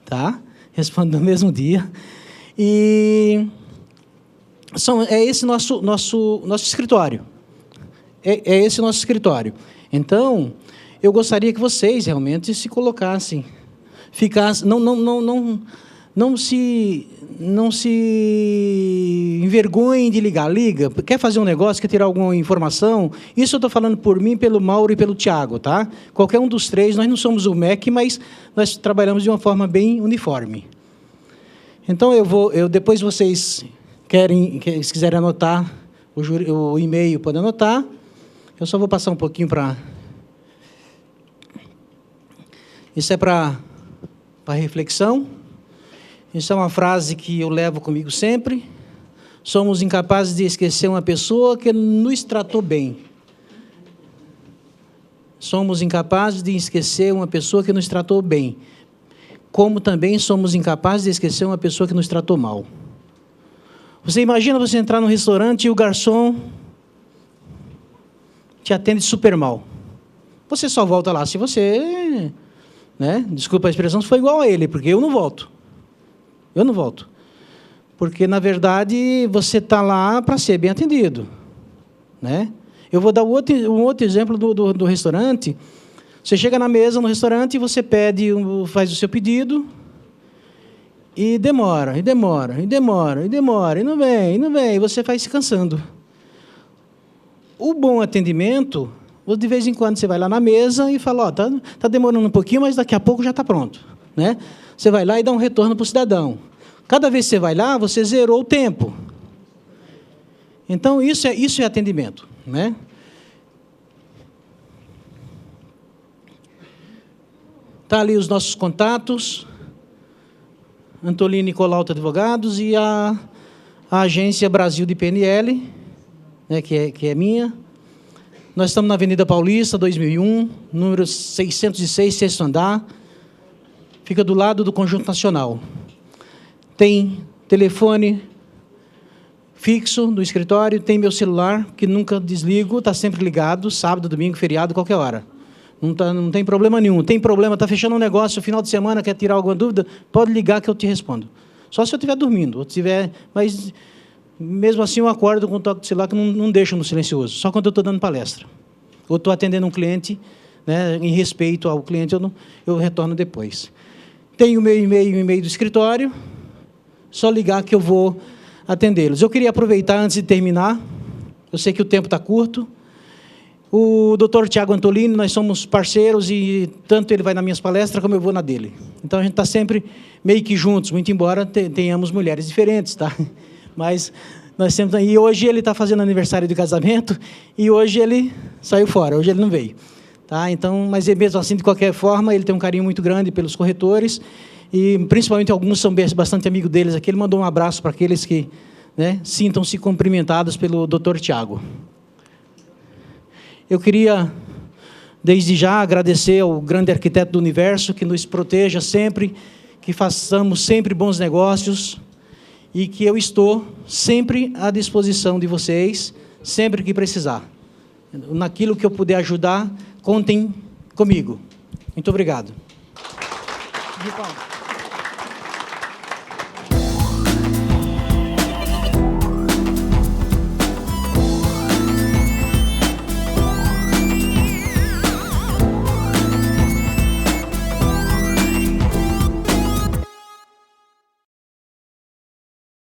tá? Respondo no mesmo dia. E é esse nosso escritório. É esse nosso escritório. Então, eu gostaria que vocês realmente se colocassem, ficassem, não se envergonhem de ligar. Liga, quer fazer um negócio, quer tirar alguma informação? Isso eu estou falando por mim, pelo Mauro e pelo Tiago, tá? Qualquer um dos três, nós não somos o MEC, mas nós trabalhamos de uma forma bem uniforme. Então, depois vocês se quiserem anotar o e-mail, podem anotar. Eu só vou passar um pouquinho para... Isso é para reflexão. Isso é uma frase que eu levo comigo sempre. Somos incapazes de esquecer uma pessoa que nos tratou bem. Somos incapazes de esquecer uma pessoa que nos tratou bem. Como também somos incapazes de esquecer uma pessoa que nos tratou mal. Você imagina você entrar num restaurante e o garçom te atende super mal. Você só volta lá se você... né? Desculpa a expressão, se for igual a ele, porque eu não volto. Eu não volto. Porque, na verdade, você está lá para ser bem atendido. Né? Eu vou dar um outro exemplo do restaurante. Você chega na mesa no restaurante e você faz o seu pedido e demora, e não vem, e você vai se cansando. O bom atendimento... De vez em quando você vai lá na mesa e fala, ó, tá demorando um pouquinho, mas daqui a pouco já está pronto. Né? Você vai lá e dá um retorno para o cidadão. Cada vez que você vai lá, você zerou o tempo. Então, isso é atendimento. Né? Tá ali os nossos contatos, Antolino Nicolauto Advogados e a Agência Brasil de PNL, né, que é minha. Nós estamos na Avenida Paulista, 2001, número 606, sexto andar. Fica do lado do Conjunto Nacional. Tem telefone fixo do escritório, tem meu celular, que nunca desligo, está sempre ligado, sábado, domingo, feriado, qualquer hora. Não tem problema nenhum. Tem problema, está fechando um negócio, final de semana, quer tirar alguma dúvida, pode ligar que eu te respondo. Só se eu estiver dormindo, mas... Mesmo assim, eu acordo com o toque de celular que não deixo no silencioso, só quando eu estou dando palestra. Ou estou atendendo um cliente, né, em respeito ao cliente, eu retorno depois. Tenho o meu e-mail do escritório, só ligar que eu vou atendê-los. Eu queria aproveitar, antes de terminar, eu sei que o tempo está curto, o Dr. Tiago Antolini, nós somos parceiros e tanto ele vai nas minhas palestras como eu vou na dele. Então, a gente está sempre meio que juntos, muito embora tenhamos mulheres diferentes, tá? Mas E hoje ele está fazendo aniversário de casamento e hoje ele saiu fora, hoje ele não veio. Tá? Então, mas mesmo assim, de qualquer forma, ele tem um carinho muito grande pelos corretores e principalmente alguns são bastante amigos deles aqui. Ele mandou um abraço para aqueles que, né, sintam-se cumprimentados pelo Dr. Tiago. Eu queria, desde já, agradecer ao grande arquiteto do universo que nos proteja sempre, que façamos sempre bons negócios e que eu estou sempre à disposição de vocês, sempre que precisar. Naquilo que eu puder ajudar, contem comigo. Muito obrigado.